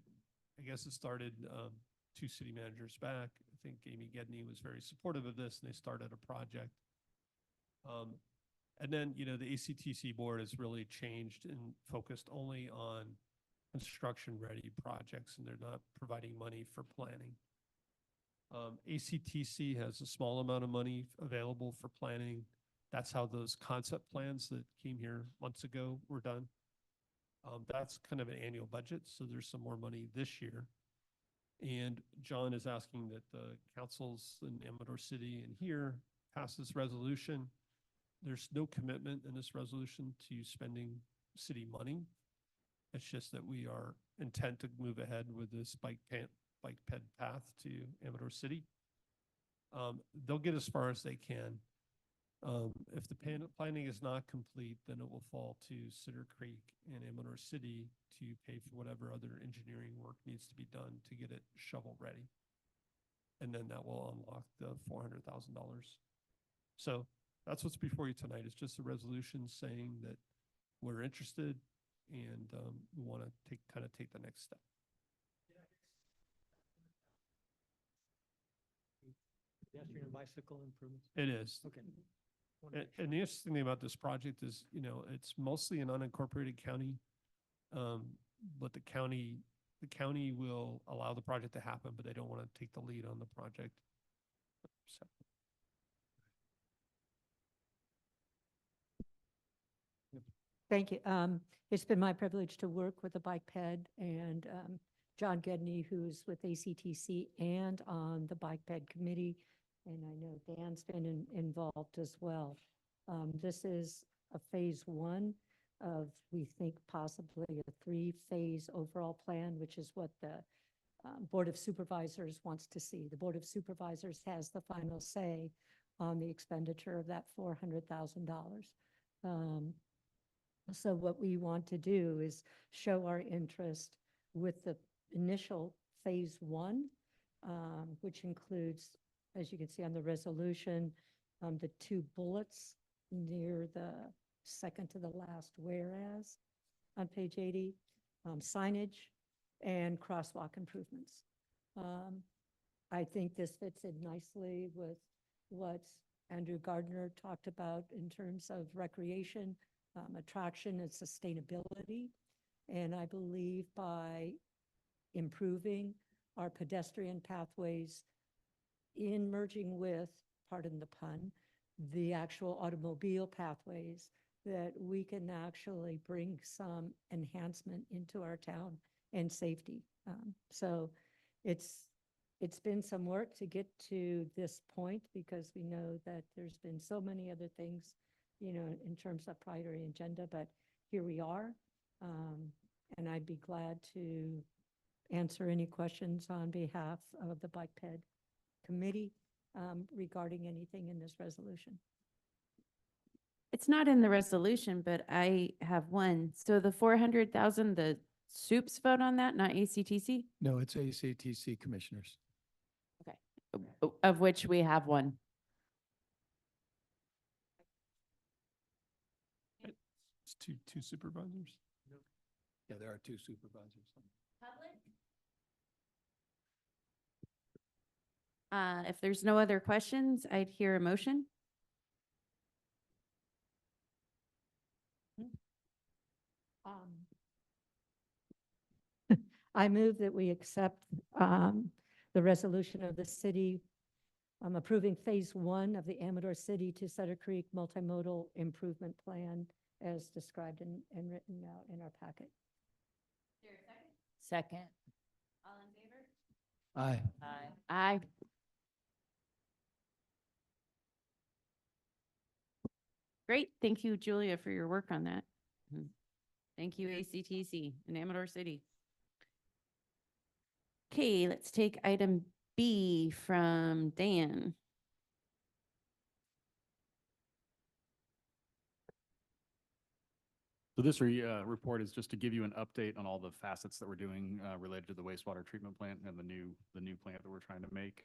guess it started 2 city managers back. I think Amy Gedney was very supportive of this, and they started a project. And then, the ACTC board has really changed and focused only on construction-ready projects, and they're not providing money for planning. ACTC has a small amount of money available for planning. That's how those concept plans that came here months ago were done. That's kind of an annual budget, so there's some more money this year. And John is asking that the councils in Amador City and here pass this resolution. There's no commitment in this resolution to spending city money. It's just that we are intent to move ahead with this bike ped path to Amador City. They'll get as far as they can. If the planning is not complete, then it will fall to Sutter Creek and Amador City to pay for whatever other engineering work needs to be done to get it shovel ready. And then that will unlock the $400,000. So that's what's before you tonight. It's just a resolution saying that we're interested and we want to take the next step. Pedestrian and bicycle improvements. It is. Okay. Wanna make And the interesting thing about this project is, you know, it's mostly an unincorporated county. But the county will allow the project to happen, but they don't want to take the lead on the project. So. Thank you. It's been my privilege to work with the bike ped and John Gedney, who's with ACTC and on the bike ped committee. And I know Dan's been involved as well. This is a phase one of, we think, possibly a three-phase overall plan, which is what the Board of Supervisors wants to see. The Board of Supervisors has the final say on the expenditure of that $400,000. So what we want to do is show our interest with the initial phase one, which includes, as you can see on the resolution, the two bullets near the second to the last whereas on page 80, signage and crosswalk improvements. I think this fits in nicely with what Andrew Gardner talked about in terms of recreation, attraction and sustainability. And I believe by improving our pedestrian pathways in merging with, pardon the pun, the actual automobile pathways, that we can actually bring some enhancement into our town and safety. So it's been some work to get to this point because we know that there's been so many other things, you know, in terms of priority agenda, but here we are. And I'd be glad to answer any questions on behalf of the Bike Ped Committee regarding anything in this resolution. It's not in the resolution, but I have one. So the 400,000, the soups vote on that, not ACTC, No, it's ACTC commissioners. of which we have one. It's two supervisors. Yeah, there are two supervisors. If there's no other questions, I'd hear a motion. I move that we accept the resolution of the city approving phase one of the Amador City to Sutter Creek Multimodal Improvement Plan as described and written out in our packet. Second. All in favor? Aye. Aye. Aye. Great. Thank you, Julia, for your work on that. Thank you, ACTC in Amador City. Okay, let's take item B from Dan. So this report is just to give you an update on all the facets that we're doing related to the wastewater treatment plant and the new plant that we're trying to make.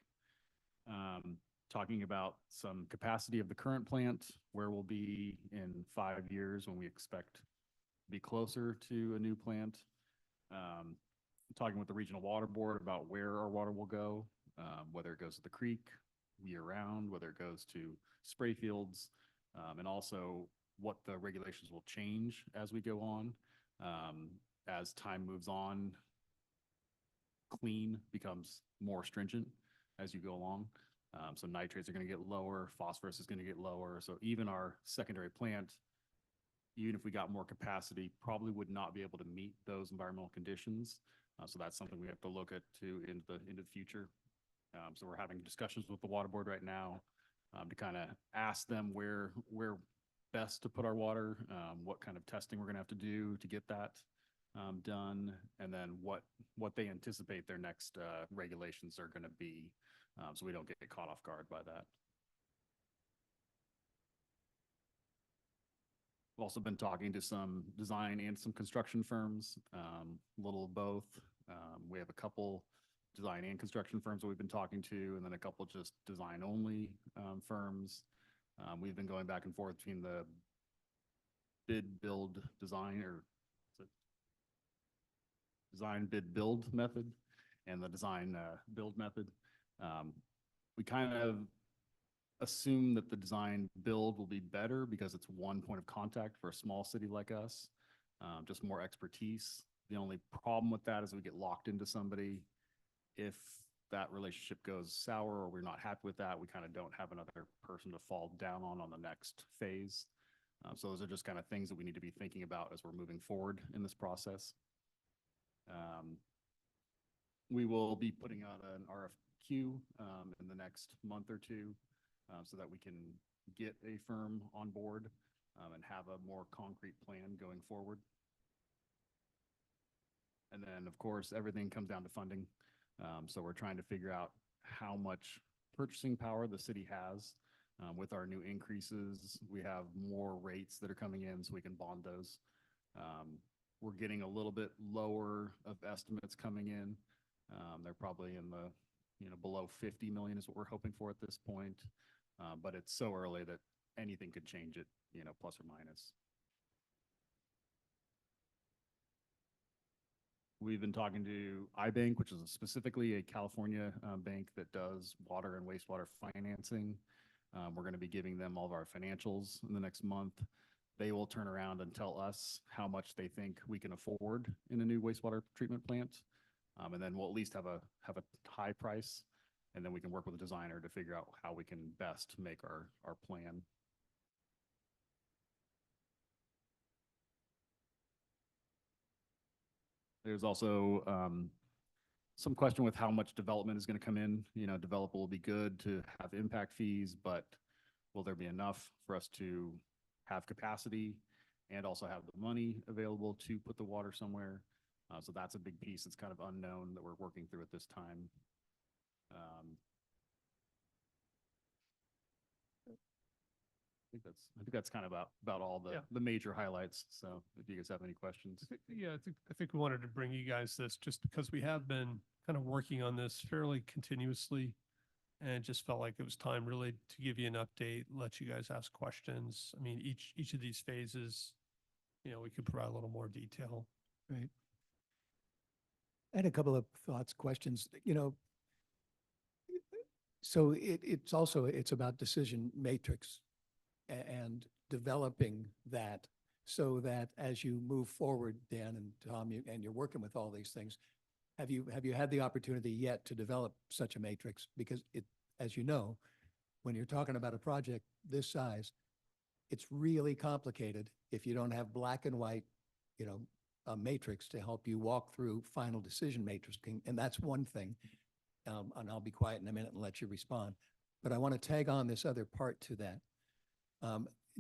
Talking about some capacity of the current plant, where we'll be in 5 years when we expect to be closer to a new plant. Talking with the Regional Water Board about where our water will go, whether it goes to the creek year round, whether it goes to spray fields, and also what the regulations will change as we go on. As time moves on, clean becomes more stringent as you go along. So nitrates are going to get lower, phosphorus is going to get lower. So even our secondary plant, even if we got more capacity, probably would not be able to meet those environmental conditions. So that's something we have to look at into the future. So we're having discussions with the water board right now to kind of ask them where best to put our water, what kind of testing we're going to have to do to get that done, and then what they anticipate their next regulations are going to be, so we don't get caught off guard by that. We've also been talking to some design and some construction firms, a little of both. We have a couple design and construction firms that we've been talking to, and then a couple just design only firms. We've been going back and forth between the bid build design, or design bid build method and the design build method. We kind of assume that the design build will be better because it's one point of contact for a small city like us, just more expertise. The only problem with that is we get locked into somebody. If that relationship goes sour or we're not happy with that, we kind of don't have another person to fall down on the next phase. So those are just kind of things that we need to be thinking about as we're moving forward in this process. We will be putting out an RFQ in the next month or two so that we can get a firm on board and have a more concrete plan going forward. And then, of course, everything comes down to funding. So we're trying to figure out how much purchasing power the city has. With our new increases, we have more rates that are coming in so we can bond those. We're getting a little bit lower of estimates coming in. They're probably in the, below 50 million is what we're hoping for at this point. But it's so early that anything could change it, plus or minus. We've been talking to iBank, which is specifically a California bank that does water and wastewater financing. We're going to be giving them all of our financials in the next month. They will turn around and tell us how much they think we can afford in a new wastewater treatment plant. And then we'll at least have a high price, and then we can work with a designer to figure out how we can best make our plan. There's also some question with how much development is going to come in. Developer will be good to have impact fees, but will there be enough for us to have capacity and also have the money available to put the water somewhere? So that's a big piece. It's kind of unknown that we're working through at this time. I think that's kind of about all the major highlights. So if you guys have any questions. I think we wanted to bring you guys this just because we have been kind of working on this fairly continuously, and it just felt like it was time really to give you an update, let you guys ask questions. I mean, each of these phases, we could provide a little more detail. Right. I had a couple of thoughts, questions, so it's about decision matrix and developing that so that as you move forward, Dan and Tom, and you're working with all these things, have you had the opportunity yet to develop such a matrix? Because as you know, when you're talking about a project this size, it's really complicated if you don't have black and white, a matrix to help you walk through final decision matrixing. And that's one thing. And I'll be quiet in a minute and let you respond. But I want to tag on this other part to that.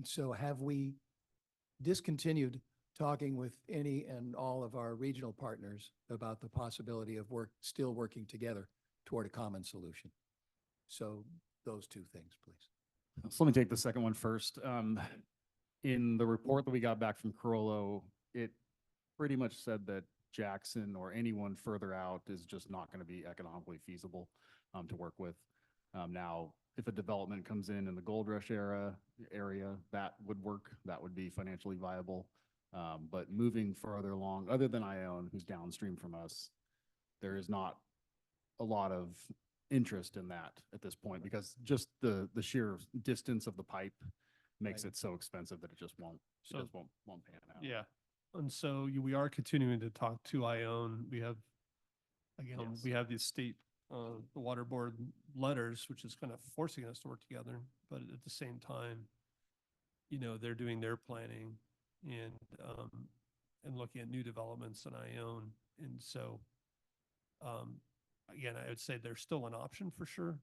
So have we discontinued talking with any and all of our regional partners about the possibility of still working together toward a common solution? So those two things, please. So let me take the second one first. In the report that we got back from Carollo, it pretty much said that Jackson or anyone further out is just not going to be economically feasible to work with. Now, if a development comes in the Gold Rush area, that would work. That would be financially viable. But moving further along, other than Ione, who's downstream from us, there is not a lot of interest in that at this point because just the sheer distance of the pipe makes it so expensive that it just won't pan out. Yeah. And so we are continuing to talk to Ione. We have, again, we have the state, the water board letters, which is kind of forcing us to work together. But at the same time, they're doing their planning and looking at new developments in Ione. And so, again, I would say there's still an option for sure.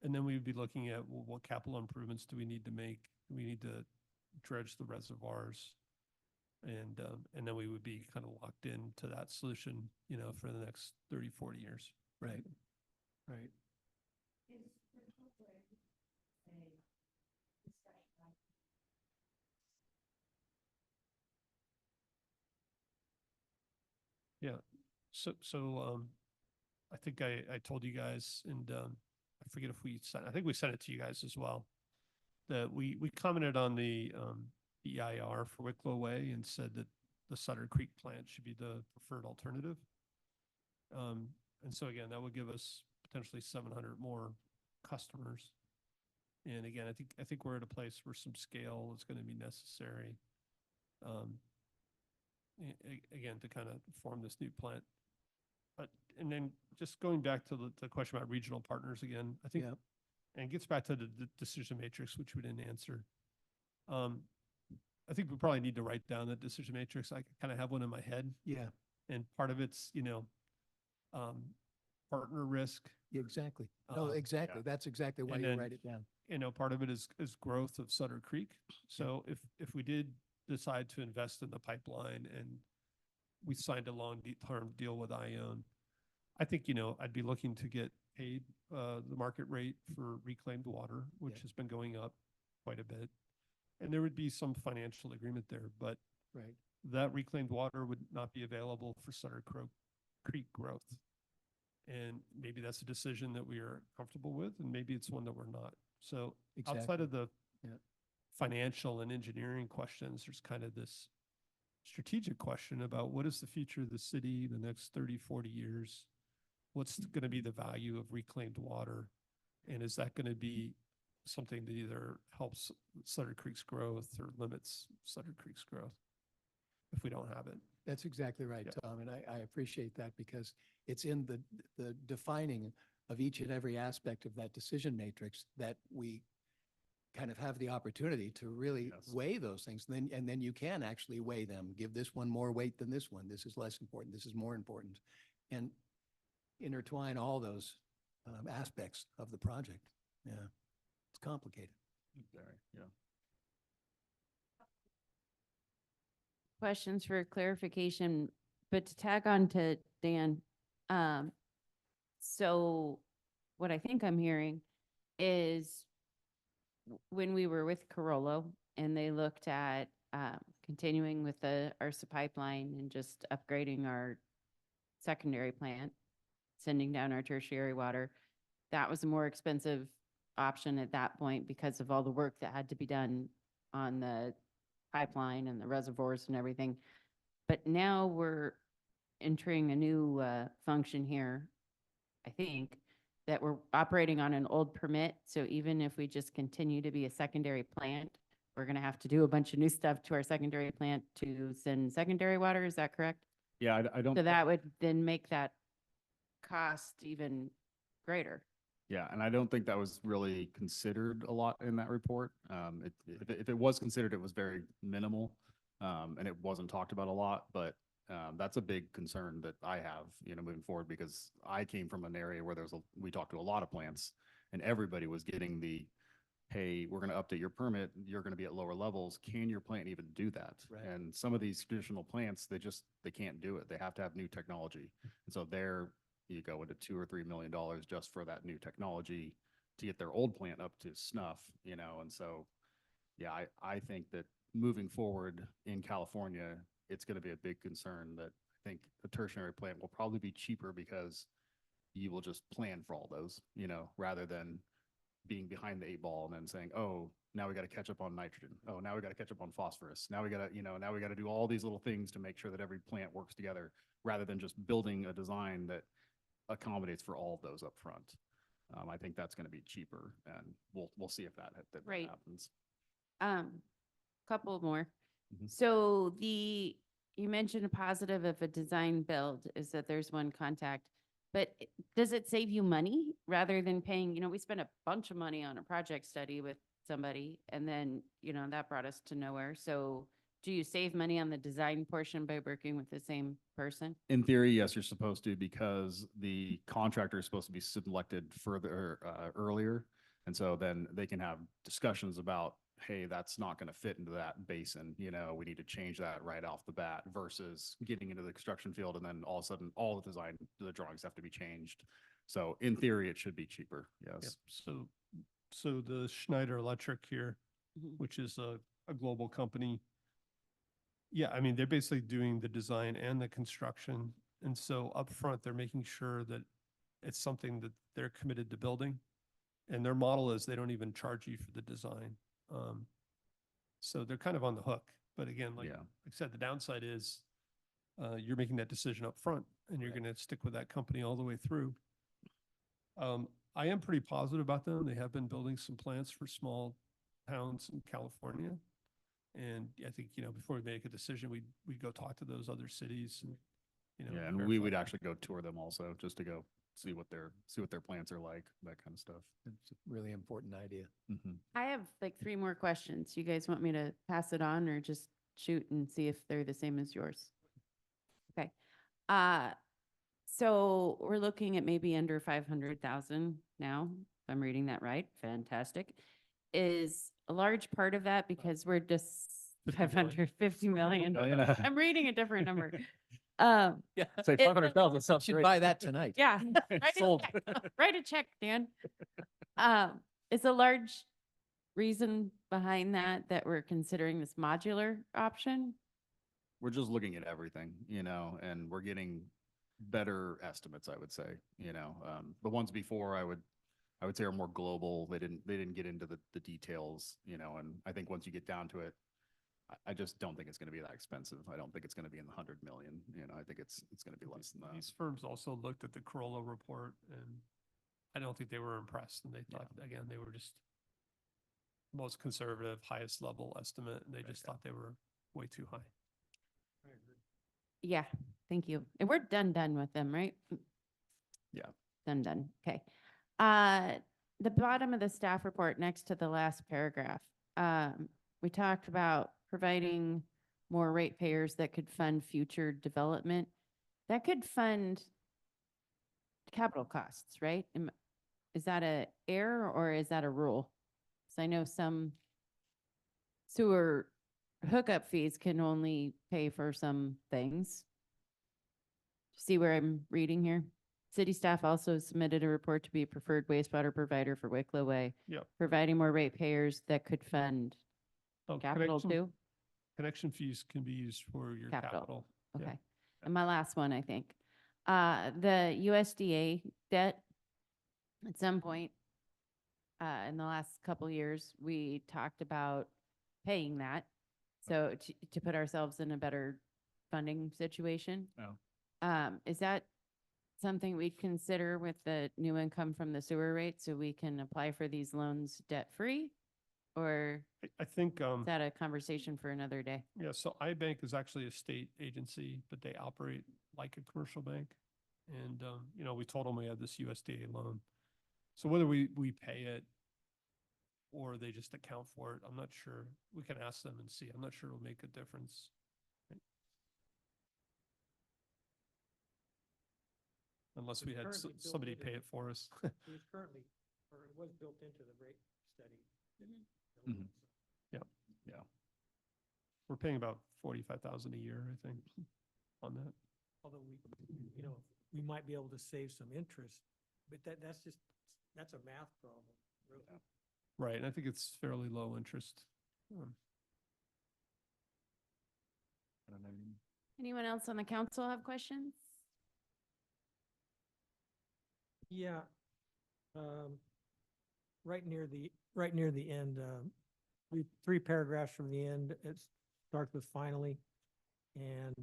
And then we would be looking at, well, what capital improvements do we need to make? Do we need to dredge the reservoirs? And then we would be kind of locked into that solution, for the next 30, 40 years. Right. Right. Yeah. So I think I told you guys, and I forget if I think we sent it to you guys as well, that we commented on the EIR for Wicklow Way and said that the Sutter Creek plant should be the preferred alternative. And so again, that would give us potentially 700 more customers. And again, I think we're at a place where some scale is going to be necessary. Again, to kind of form this new plant. But, and then just going back to the question about regional partners again, I think, Yeah. and it gets back to the decision matrix, which we didn't answer. I think we probably need to write down the decision matrix. I kind of have one in my head, Yeah, and part of it's, partner risk. yeah, exactly. No, Um, exactly. That's exactly why and you then- write it down. Part of it is growth of Sutter Creek. So if we did decide to invest in the pipeline and we signed a long-term deal with Ione, I think, I'd be looking to get paid the market rate for reclaimed water, which Yeah. has been going up quite a bit. And there would be some financial agreement there, but Right. that reclaimed water would not be available for Sutter Creek growth. And maybe that's a decision that we are comfortable with, and maybe it's one that we're not. So outside Exactly. of the Yeah. financial and engineering questions, there's kind of this strategic question about what is the future of the city the next 30, 40 years? What's going to be the value of reclaimed water? And is that going to be something that either helps Sutter Creek's growth or limits Sutter Creek's growth if we don't have it? That's exactly right, Yeah. Tom, and I appreciate that because it's in the defining of each and every aspect of that decision matrix that we kind of have the opportunity to really Yes. weigh those things. And then you can actually weigh them, give this one more weight than this one. This is less important. This is more important. And intertwine all those aspects of the project. Yeah, it's complicated. Very, yeah. Questions for clarification, but to tag on to Dan, so what I think I'm hearing is when we were with Carollo and they looked at continuing with the ARSA pipeline and just upgrading our secondary plant, sending down our tertiary water, that was a more expensive option at that point because of all the work that had to be done on the pipeline and the reservoirs and everything. But now we're entering a new function here, I think, that we're operating on an old permit. So even if we just continue to be a secondary plant, we're going to have to do a bunch of new stuff to our secondary plant to send secondary water. Is that correct? Yeah, I don't. So that would then make that cost even greater. Yeah, and I don't think that was really considered a lot in that report. If it was considered, it was very minimal, and it wasn't talked about a lot. But that's a big concern that I have, moving forward, because I came from an area where we talked to a lot of plants, and everybody was getting the, hey, we're going to update your permit. You're going to be at lower levels. Can your plant even do that? Right. And some of these traditional plants, they can't do it. They have to have new technology, and so you go into $2 or $3 million just for that new technology to get their old plant up to snuff, and so, yeah, I think that moving forward in California, it's going to be a big concern that I think the tertiary plant will probably be cheaper because you will just plan for all those, rather than being behind the 8 ball and then saying, oh, now we got to catch up on nitrogen. Oh, now we got to catch up on phosphorus. Now we got to, now we got to do all these little things to make sure that every plant works together, rather than just building a design that accommodates for all of those up front. I think that's going to be cheaper, and we'll see if that Right. happens. Couple more. Mhm. So you mentioned a positive of a design build is that there's one contact, but does it save you money rather than paying, we spent a bunch of money on a project study with somebody and then, that brought us to nowhere. So do you save money on the design portion by working with the same person? In theory, yes, you're supposed to, because the contractor is supposed to be selected further earlier. And so then they can have discussions about, hey, that's not going to fit into that basin. We need to change that right off the bat, versus getting into the construction field and then all of a sudden all the drawings have to be changed. So in theory, it should be cheaper. Yep. Yes. So the Schneider Electric here, Mhm. which is a global company. Yeah, I mean, they're basically doing the design and the construction. And so upfront, they're making sure that it's something that they're committed to building. And their model is they don't even charge you for the design. So they're kind of on the hook. But again, like Yeah. I said, the downside is you're making that decision up front, and you're Right. going to stick with that company all the way through. I am pretty positive about them. They have been building some plants for small towns in California. And I think, before we make a decision, we'd go talk to those other cities and, Yeah, and we would verify. actually go tour them also, just to go see what their plants are like, that kind of stuff. It's a really important idea. Mhm. I have like 3 more questions. You guys want me to pass it on or just shoot and see if they're the same as yours? Okay. So we're looking at maybe under 500,000 now, if I'm reading that right. Fantastic. Is a large part of that because we're just 50 million. 550 million? Million. I'm reading a different number. Yeah. Say It- 500,000 sounds Should great. buy that tonight. Yeah. Write a Sold. check. Write a check, Dan. Is a large reason behind that we're considering this modular option? We're just looking at everything, and we're getting better estimates, I would say, the ones before I would say are more global. They didn't get into the details, and I think once you get down to it, I just don't think it's going to be that expensive. I don't think it's going to be in the 100 million, I think it's going to be less than that. These firms also looked at the Corolla report and I don't think they were impressed. And they thought, again, they were just most conservative, highest level estimate. And they just thought they were way too high. Yeah, thank you. And we're done with them, right? Yeah. Done. Okay. The bottom of the staff report next to the last paragraph, we talked about providing more ratepayers that could fund future development. That could fund capital costs, right? Is that a error or is that a rule? So I know some sewer hookup fees can only pay for some things. See where I'm reading here? City staff also submitted a report to be a preferred wastewater provider for Wicklow Way, Yep. providing more ratepayers that could fund Oh, capital too. Connection fees can be used for your Capital. capital. Yeah. Okay. And my last one, I think. The USDA debt, at some point, in the last couple years, we talked about paying that. So to put ourselves in a better funding situation. Is that something we'd consider with the new income from the sewer rate so we can apply for these loans debt-free? Or I think, is that a conversation for another day? yeah, so iBank is actually a state agency, but they operate like a commercial bank. And, we told them we had this USDA loan. So whether we pay it or they just account for it, I'm not sure. We can ask them and see. I'm not sure it'll make a difference. Unless we It's had currently built somebody into pay the- it for us. It was currently, or it was built into the rate study. Mhm. Yeah. We're paying about 45,000 a year, I think, on that. Although we might be able to save some interest, but that's a math problem, really. Right, and I think it's fairly low interest. Anyone else on the council have questions? Yeah. Right near the end, 3 paragraphs from the end, it starts with finally. And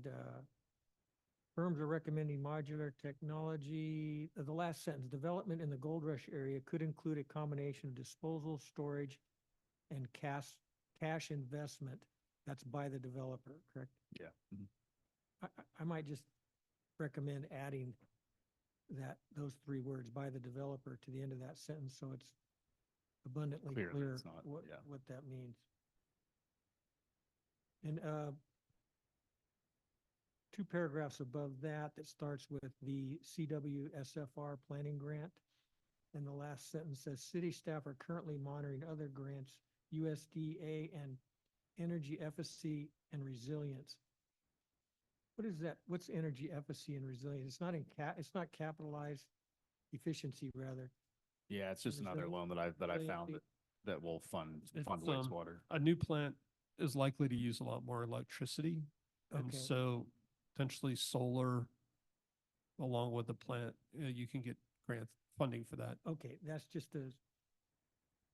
firms are recommending modular technology. The last sentence, development in the Gold Rush area could include a combination of disposal, storage, and cash investment. That's by the developer, correct? Yeah. Mhm. I might just recommend adding those 3 words, by the developer, to the end of that sentence, so it's abundantly Clearly clear it's not, what yeah. that means. And 2 paragraphs above that starts with the CWSFR planning grant. And the last sentence says, city staff are currently monitoring other grants, USDA and energy efficacy and resilience. What is that? What's energy efficacy and resilience? It's not it's not capitalized efficiency, rather. Yeah, it's just another loan that I found Resiliency. that will fund It's, wastewater. A new plant is likely to use a lot more electricity. And Okay. so potentially solar along with the plant, you can get grant funding for that. Okay, that's just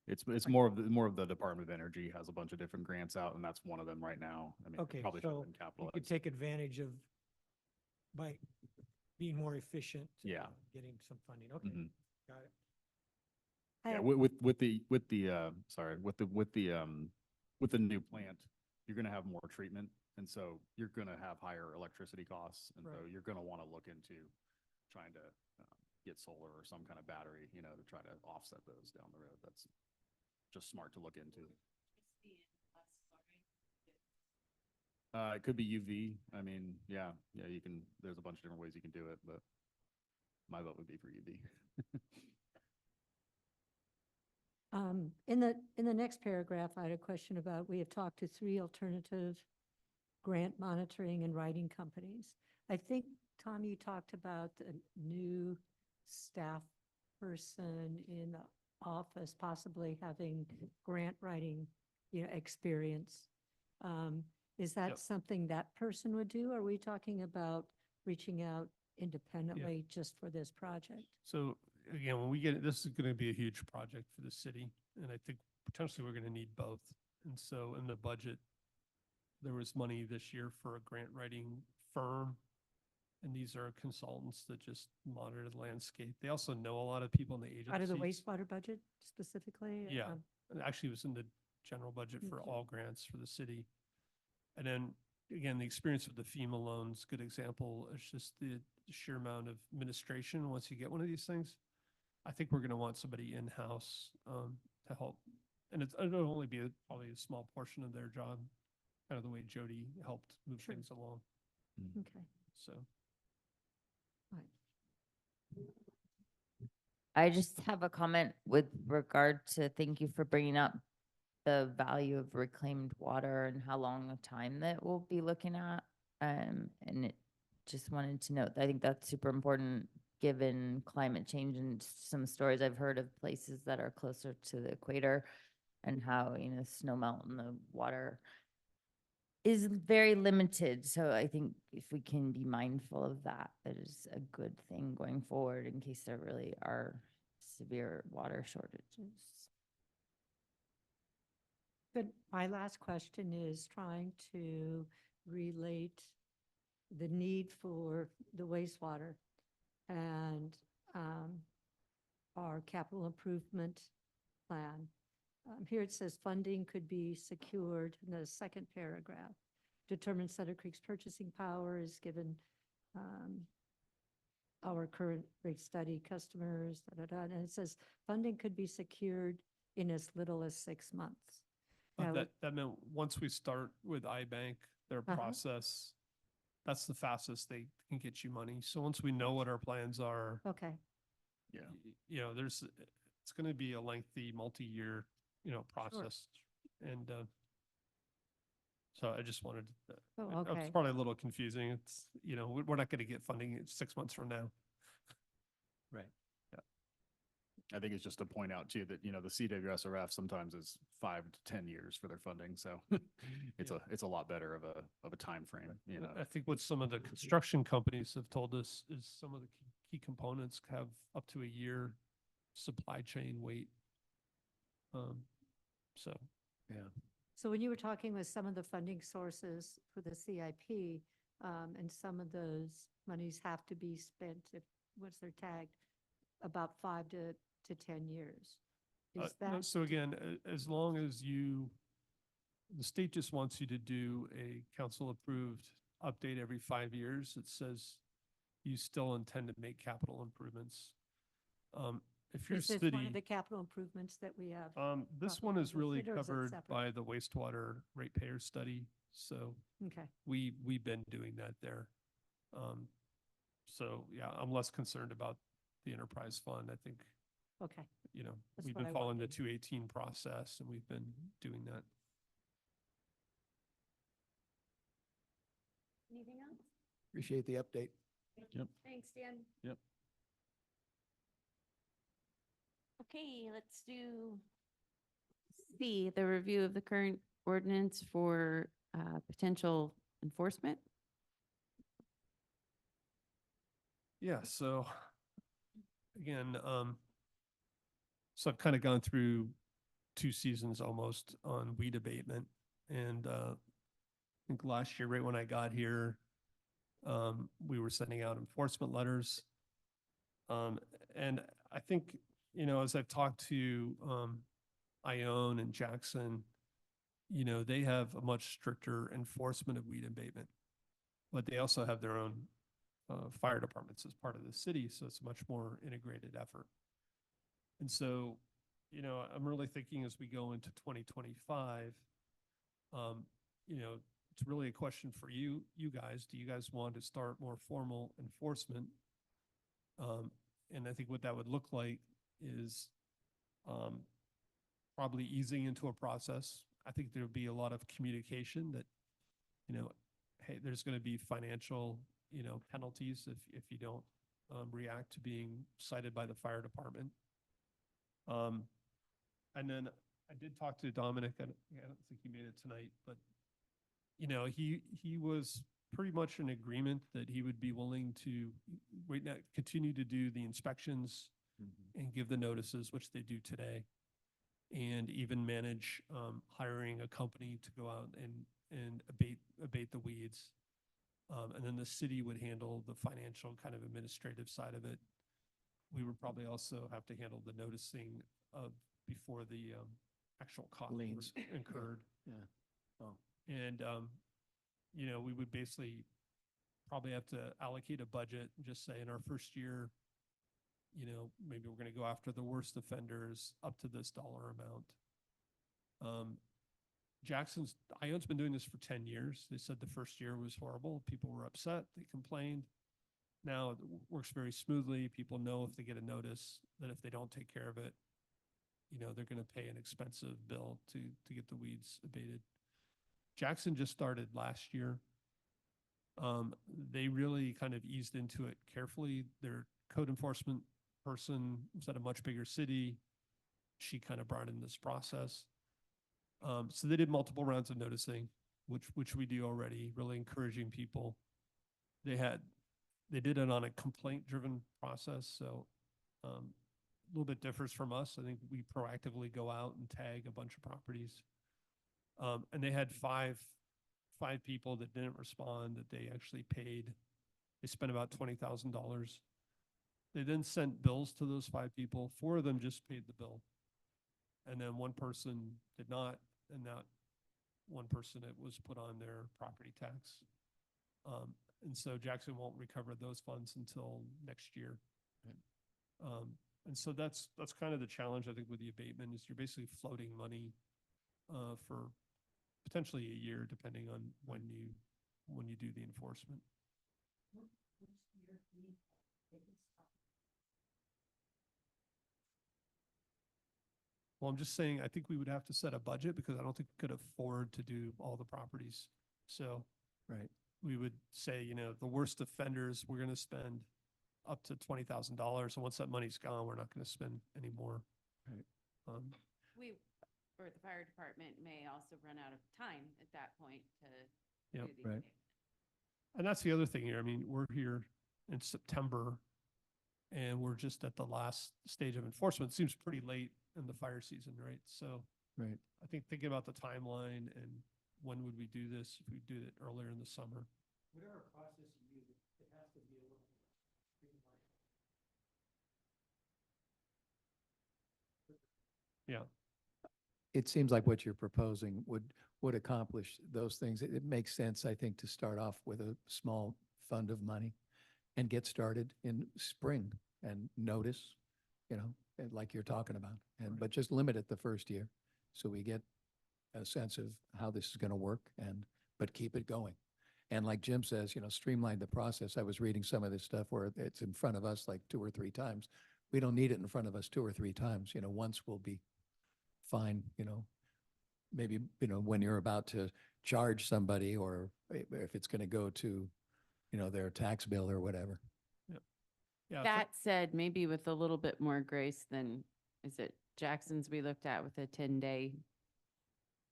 It's more of the Department of Energy has a bunch of different grants out, and that's one of them right now. I mean, it okay, probably should have so been you could capitalized. take advantage of by being more efficient. Yeah. Getting some funding. Okay, Mhm. got it. I Yeah, have- with the new plant, you're gonna have more treatment, and so you're gonna have higher electricity costs, and so Right. you're gonna wanna look into trying to get solar or some kind of battery, to try to offset those down the road. That's just smart to look into. It could be UV. I mean, yeah, there's a bunch of different ways you can do it, but my vote would be for UV. In the next paragraph, I had a question about, we have talked to 3 alternative grant monitoring and writing companies. I think, Tom, you talked about a new staff person in the office possibly having grant writing, experience. Is that Yep. something that person would do? Or are we talking about reaching out independently just for this project? So again, when we get, this is going to be a huge project for the city, and I think potentially we're going to need both. And so in the budget, there was money this year for a grant writing firm, and these are consultants that just monitor the landscape. They also know a lot of people in the agencies. Out of the wastewater budget specifically? Yeah, and actually it was in the general budget for Okay. all grants for the city. And then, again, the experience with the FEMA loans, good example. It's just the sheer amount of administration once you get one of these things. I think we're going to want somebody in-house to help. And it'll only be probably a small portion of their job, kind of the way Jody helped move Sure. things along. Okay. So, All right. I just have a comment with regard to, thank you for bringing up the value of reclaimed water and how long of time that we'll be looking at. And it just wanted to note, I think that's super important given climate change and some stories I've heard of places that are closer to the equator and how, snow melt and the water is very limited. So I think if we can be mindful of that, that is a good thing going forward in case there really are severe water shortages. Good. My last question is trying to relate the need for the wastewater and our capital improvement plan. Here it says funding could be secured in the second paragraph. Determine Sutter Creek's purchasing power is given our current rate study customers, and it says funding could be secured in as little as 6 months. Now, that meant once we start with iBank, their process, that's the fastest they can get you money. So once we know what our plans are, okay, Yeah. it's going to be a lengthy, multi-year, process. And so I just wanted, Oh, it's okay. probably a little confusing. It's, we're not going to get funding 6 months from now. Right. Yeah. I think it's just to point out too that, the CWSRF sometimes is 5 to 10 years for their funding. So it's a lot better of a time frame, I think what some of the construction companies have told us is some of the key components have up to a year supply chain wait. So, yeah. So when you were talking with some of the funding sources for the CIP, and some of those monies have to be spent, once they're tagged, about 5 to 10 years. Is No, that? so again, as long as the state just wants you to do a council-approved update every 5 years. It says you still intend to make capital improvements. If your Is this one city, of the capital improvements that we have? this properly one is really listed, or is it covered separate? by the wastewater ratepayer study. So Okay, we've been doing that there. So yeah, I'm less concerned about the enterprise fund. I think, okay. That's we've what been I following the wanted. 218 process and we've been doing that. Anything else? Appreciate the update. Yep. Thanks, Dan. Yep. Okay, let's do C, the review of the current ordinance for potential enforcement. Yeah, so again, so I've kind of gone through 2 seasons almost on weed abatement. And I think last year, right when I got here, we were sending out enforcement letters. And I think you know, as I've talked to, Ione and Jackson, you know, they have a much stricter enforcement of weed abatement. But they also have their own, fire departments as part of the city, so it's a much more integrated effort. And so, you know, I'm really thinking as we go into 2025, you know, it's really a question for you guys. Do you guys want to start more formal enforcement? And I think what that would look like is, probably easing into a process. I think there'll be a lot of communication that, you know, hey, there's going to be financial, you know, penalties if you don't, react to being cited by the fire department. And then I did talk to Dominic, and I don't think he made it tonight, but, you know, he was pretty much in agreement that he would be willing to right now continue to do the inspections and give the notices, which they do today, and even manage, hiring a company to go out and abate the weeds. And then the city would handle the financial kind of administrative side of it. We would probably also have to handle the noticing of before the, actual cost Liens. incurred. Yeah. Oh. And, you know, we would basically probably have to allocate a budget and just say in our first year, you know, maybe we're going to go after the worst offenders up to this dollar amount. Ione's been doing this for 10 years. They said the first year was horrible. People were upset. They complained. Now it works very smoothly. People know if they get a notice that if they don't take care of it, you know, they're going to pay an expensive bill to get the weeds abated. Jackson just started last year. They really kind of eased into it carefully. Their code enforcement person was at a much bigger city. She kind of brought in this process. So they did multiple rounds of noticing, which we do already, really encouraging people. They did it on a complaint-driven process, so a little bit differs from us. I think we proactively go out and tag a bunch of properties. And they had five people that didn't respond that they actually paid. They spent about $20,000. They then sent bills to those 5 people. 4 of them just paid the bill. And then one person did not, and that one person, it was put on their property tax. And so Jackson won't recover those funds until next year. And so that's kind of the challenge, I think, with the abatement is you're basically floating money for potentially a year, depending on when you do the enforcement. Well, I'm just saying, I think we would have to set a budget because I don't think we could afford to do all the properties. So Right. we would say, you know, the worst offenders, we're going to spend up to $20,000. And once that money's gone, we're not going to spend any more. Right. We, or the fire department may also run out of time at that point to Yep. do the Right. abatement. And that's the other thing here. I mean, we're here in September and we're just at the last stage of enforcement. It seems pretty late in the fire season, right? So Right. I think thinking about the timeline and when would we do this, if we do it earlier in the summer. Whatever process you use, it has to be a little streamlined. Yeah. It seems like what you're proposing would accomplish those things. It makes sense, I think, to start off with a small fund of money and get started in spring and notice, you know, and like you're talking about. But just limit it the first year so we get a sense of how this is going to work but keep it going. And like Jim says, you know, streamline the process. I was reading some of this stuff where it's in front of us like 2 or 3 times. We don't need it in front of us 2 or 3 times. You know, once we'll be fine, you know, maybe, you know, when you're about to charge somebody or if it's going to go to, you know, their tax bill or whatever. Yeah. That said, maybe with a little bit more grace than, is it Jackson's we looked at with a 10-day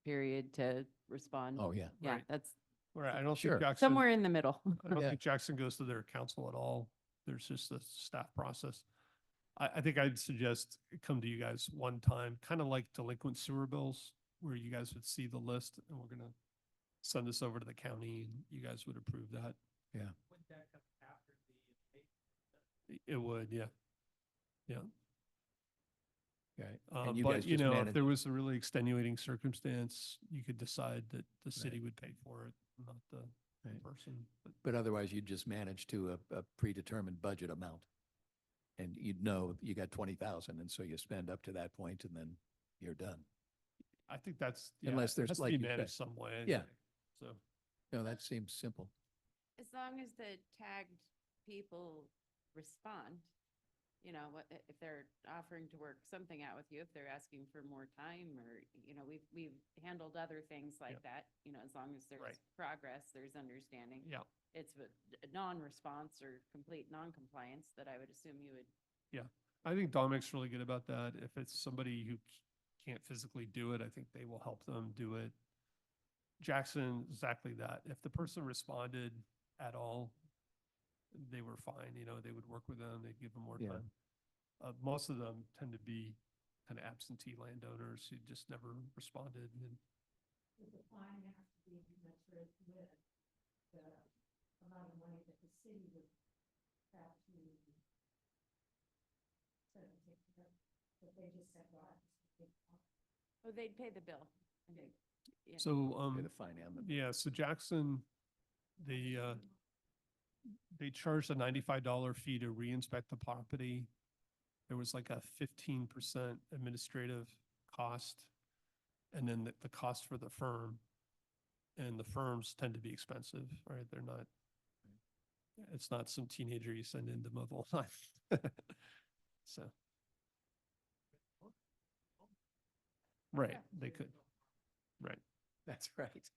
period to respond? Oh, yeah. Yeah, Right. that's Right. I don't Sure. think Jackson. somewhere in the middle. I don't Yeah. think Jackson goes to their council at all. There's just a staff process. I think I'd suggest it come to you guys one time, kind of like delinquent sewer bills, where you guys would see the list and we're going to send this over to the county and you guys would approve that. Yeah. Would that come after the abatement? It would, yeah. Yeah. Okay. And you But guys you just know, if manage. there was a really extenuating circumstance, you could decide that the city would pay for it, not the Right. person. But But otherwise you'd just manage to a predetermined budget amount. And you'd know you got 20,000 and so you spend up to that point and then you're done. I think that's, yeah, Unless it there's, has to like be you said- managed some way. I Yeah. think. So, No, that seems simple. As long as the tagged people respond, you know, if they're offering to work something out with you, if they're asking for more time or, you know, we've handled other things like that, you know, as long as there's Right. progress, there's understanding. yeah, It's a non-response or complete non-compliance that I would assume you would. I think Dominic's really good about that. If it's somebody who can't physically do it, I think they will help them do it. Jackson, exactly that. If the person responded at all, they were fine, you know, they would work with them, they'd give them more Yeah. time. Most of them tend to be kind of absentee landowners who just never responded and The fine has to be commensurate with the amount of money that the city would have to send it to them. But they just said, well, Oh, they'd pay the bill. I think. Yeah. so, Pay the fine and the. yeah, so Jackson, they charged a $95 fee to re-inspect the property. There was like a 15% administrative cost. And then the cost for the firm. And the firms tend to be expensive, right? They're not, it's not some teenager you send in to mow the lawn. So. Right, they could. Right. That's right.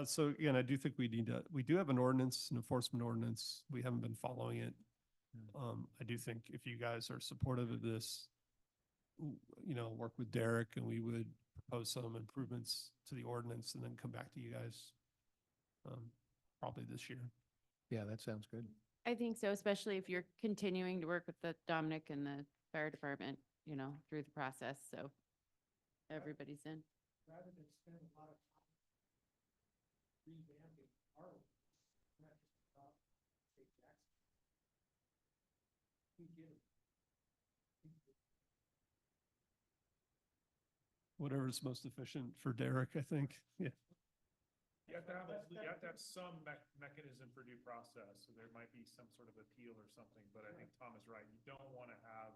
So again, I do think we do have an ordinance, an enforcement ordinance. We haven't been following it. I do think if you guys are supportive of this, you know, work with Derek and we would propose some improvements to the ordinance and then come back to you guys probably this year. Yeah, that sounds good. I think so, especially if you're continuing to work with the Dominic and the fire department, you know, through the process, so everybody's in. Rather than spend a lot of time revamping our, not just about State Jackson. We get it. Whatever's most efficient for Derek, I think. Yeah. You have to have some mechanism for due process, so there might be some sort of appeal or something, but I think Tom is right. You don't want to have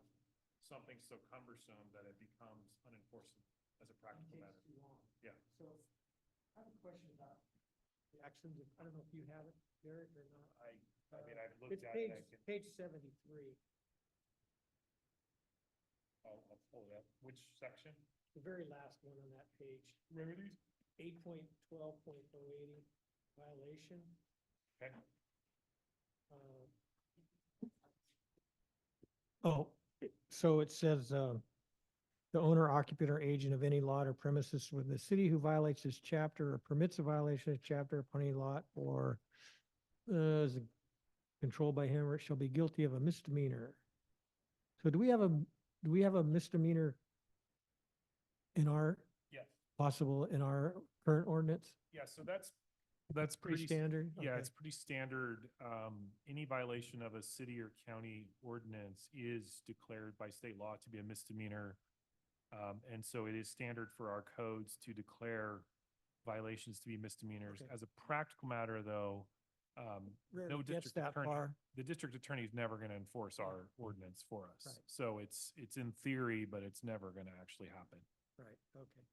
something so cumbersome that it becomes unenforceable as a practical matter. Too long. Yeah. So I have a question about the actions. I don't know if you have it, Derek, or not. I mean, I've looked It's at it. page 73, I'll pull it up. Which section? the very last one on that page. Remedies? 8.12.080 violation. Okay. So it says, the owner, occupant, or agent of any lot or premises within the city who violates this chapter or permits a violation of chapter upon any lot or is controlled by him or shall be guilty of a misdemeanor. So do we have a misdemeanor in our, Yes. possible in our current ordinance? Yeah, so that's Pretty pretty standard? Yeah, Okay. it's pretty standard. Any violation of a city or county ordinance is declared by state law to be a misdemeanor. And so it is standard for our codes to declare violations to be misdemeanors. Okay. As a practical matter, though, Rarely no gets district that attorney, far. the district attorney is never going to enforce our ordinance for us. Right. So it's in theory, but it's never going to actually happen. Right, okay.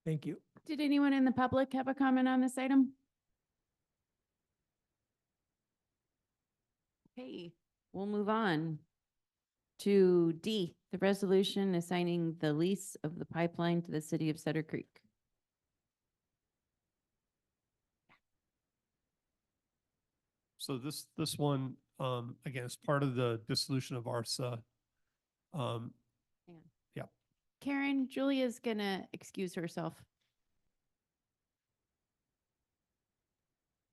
Thank you. Did anyone in the public have a comment on this item? Okay, we'll move on to D, the resolution assigning the lease of the pipeline to the city of Sutter Creek. So this one, again, is part of the dissolution of ARSA. Karen, Julia's gonna excuse herself.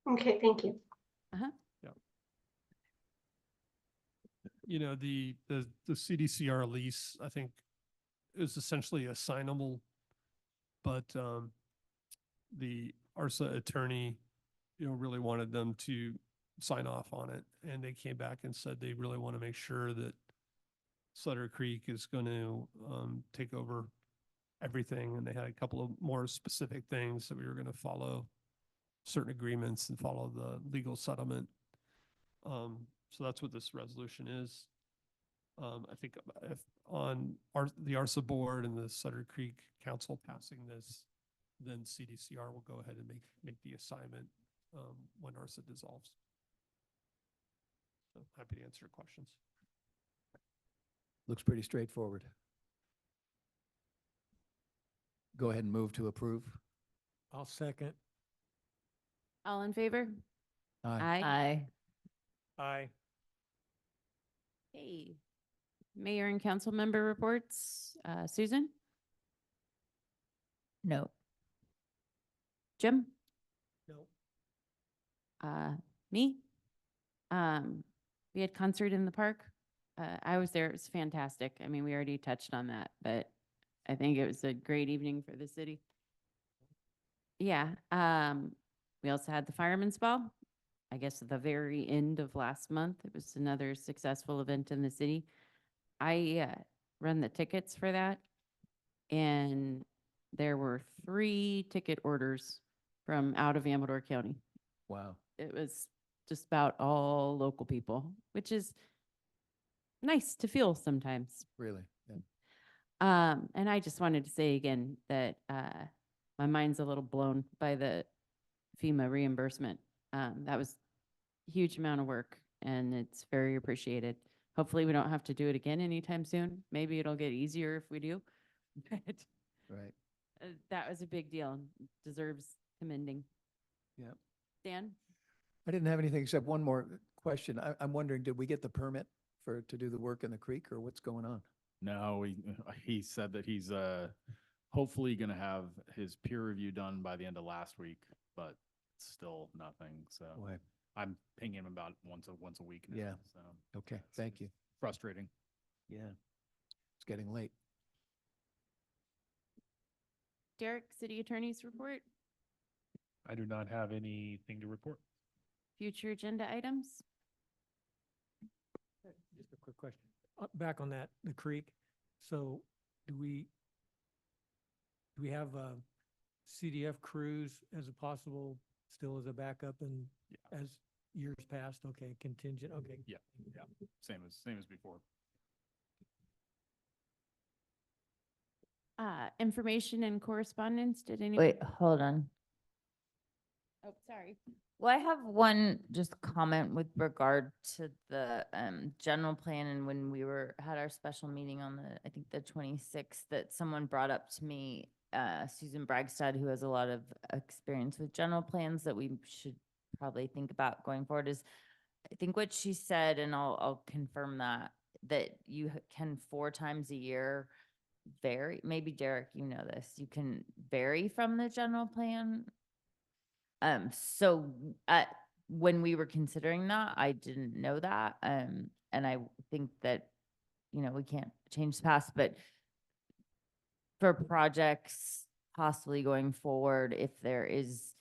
Okay, thank you. You know, the CDCR lease, I think, is essentially assignable, but the ARSA attorney, you know, really wanted them to sign off on it. And they came back and said they really want to make sure that Sutter Creek is going to take over everything. And they had a couple of more specific things that we were going to follow certain agreements and follow the legal settlement. So that's what this resolution is. I think if on the ARSA board and the Sutter Creek Council passing this, then CDCR will go ahead and make the assignment when ARSA dissolves. So happy to answer your questions. Looks pretty straightforward. Go ahead and move to approve. I'll second. All in favor? Aye. Aye. Aye. Hey, mayor and council member reports. Susan? No. Jim? No. Me? We had concert in the park. I was there. It was fantastic. I mean, we already touched on that, but I think it was a great evening for the city. Yeah. We also had the Fireman's Ball. I guess at the very end of last month, it was another successful event in the city. I run the tickets for that, and there were 3 ticket orders from out of Amador County. Wow. It was just about all local people, which is nice to feel sometimes. Really? Yeah. And I just wanted to say again that my mind's a little blown by the FEMA reimbursement. That was a huge amount of work, and it's very appreciated. Hopefully we don't have to do it again anytime soon. Maybe it'll get easier if we do. But Right. that was a big deal and deserves commending. Yeah. Dan? I didn't have anything except one more question. I'm wondering, did we get the permit to do the work in the creek, or what's going on? No, he said that he's hopefully gonna have his peer review done by the end of last week, but still nothing. So Boy. I'm pinging him about once a week now. Yeah. So Okay, thank you. frustrating. Yeah. It's getting late. Derek, city attorney's report, I do not have anything to report. future agenda items? Just a quick question. Back on that, the creek. So do we have CDF crews as a possible, still as a backup and as years past? Okay, contingent, okay. Yeah. Same as before. Information and correspondence, did anyone? Wait, hold on. Oh, sorry. Well, I have one just comment with regard to the general plan, and when we had our special meeting on I think the 26th, that someone brought up to me, Susan Bragstad, who has a lot of experience with general plans, that we should probably think about going forward. Is I think what she said, and I'll confirm that you can 4 times a year vary. Maybe Derek, you know this. You can vary from the general plan. So when we were considering that, I didn't know that. And I think that, we can't change the past, but for projects possibly going forward, if there is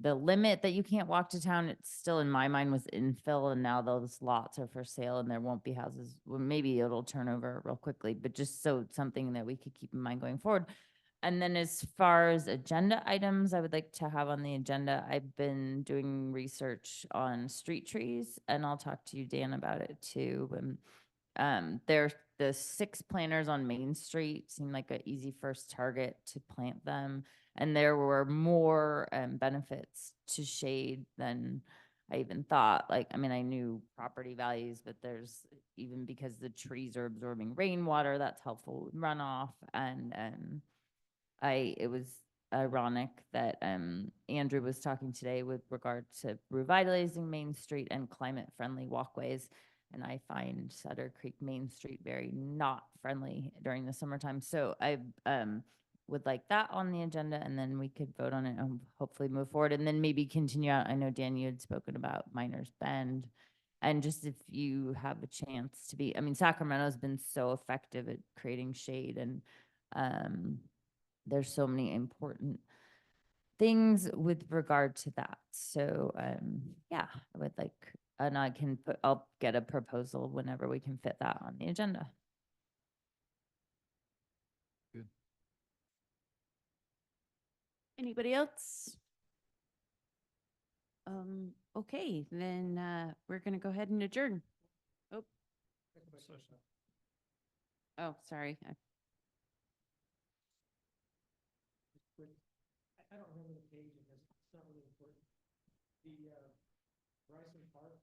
the limit that you can't walk to town, it's still in my mind was infill, and now those lots are for sale and there won't be houses. Well, maybe it'll turn over real quickly, but just so it's something that we could keep in mind going forward. And then as far as agenda items, I would like to have on the agenda, I've been doing research on street trees, and I'll talk to you, Dan, about it too. There's the 6 planters on Main Street seemed like an easy first target to plant them. And there were more benefits to shade than I even thought. Like, I mean, I knew property values, but there's even because the trees are absorbing rainwater, that's helpful with runoff. And it was ironic that Andrew was talking today with regard to revitalizing Main Street and climate-friendly walkways. And I find Sutter Creek Main Street very not friendly during the summertime. So I would like that on the agenda, and then we could vote on it and hopefully move forward, and then maybe continue out. I know, Dan, you had spoken about Miners Bend. And just if you have a chance to be, I mean, Sacramento's been so effective at creating shade, and there's so many important things with regard to that. So, yeah, I would like, and I'll get a proposal whenever we can fit that on the agenda. Anybody else? Okay, then, we're gonna go ahead and adjourn. Oh, sorry. I don't remember the page, because it's not really important. The Bryson Park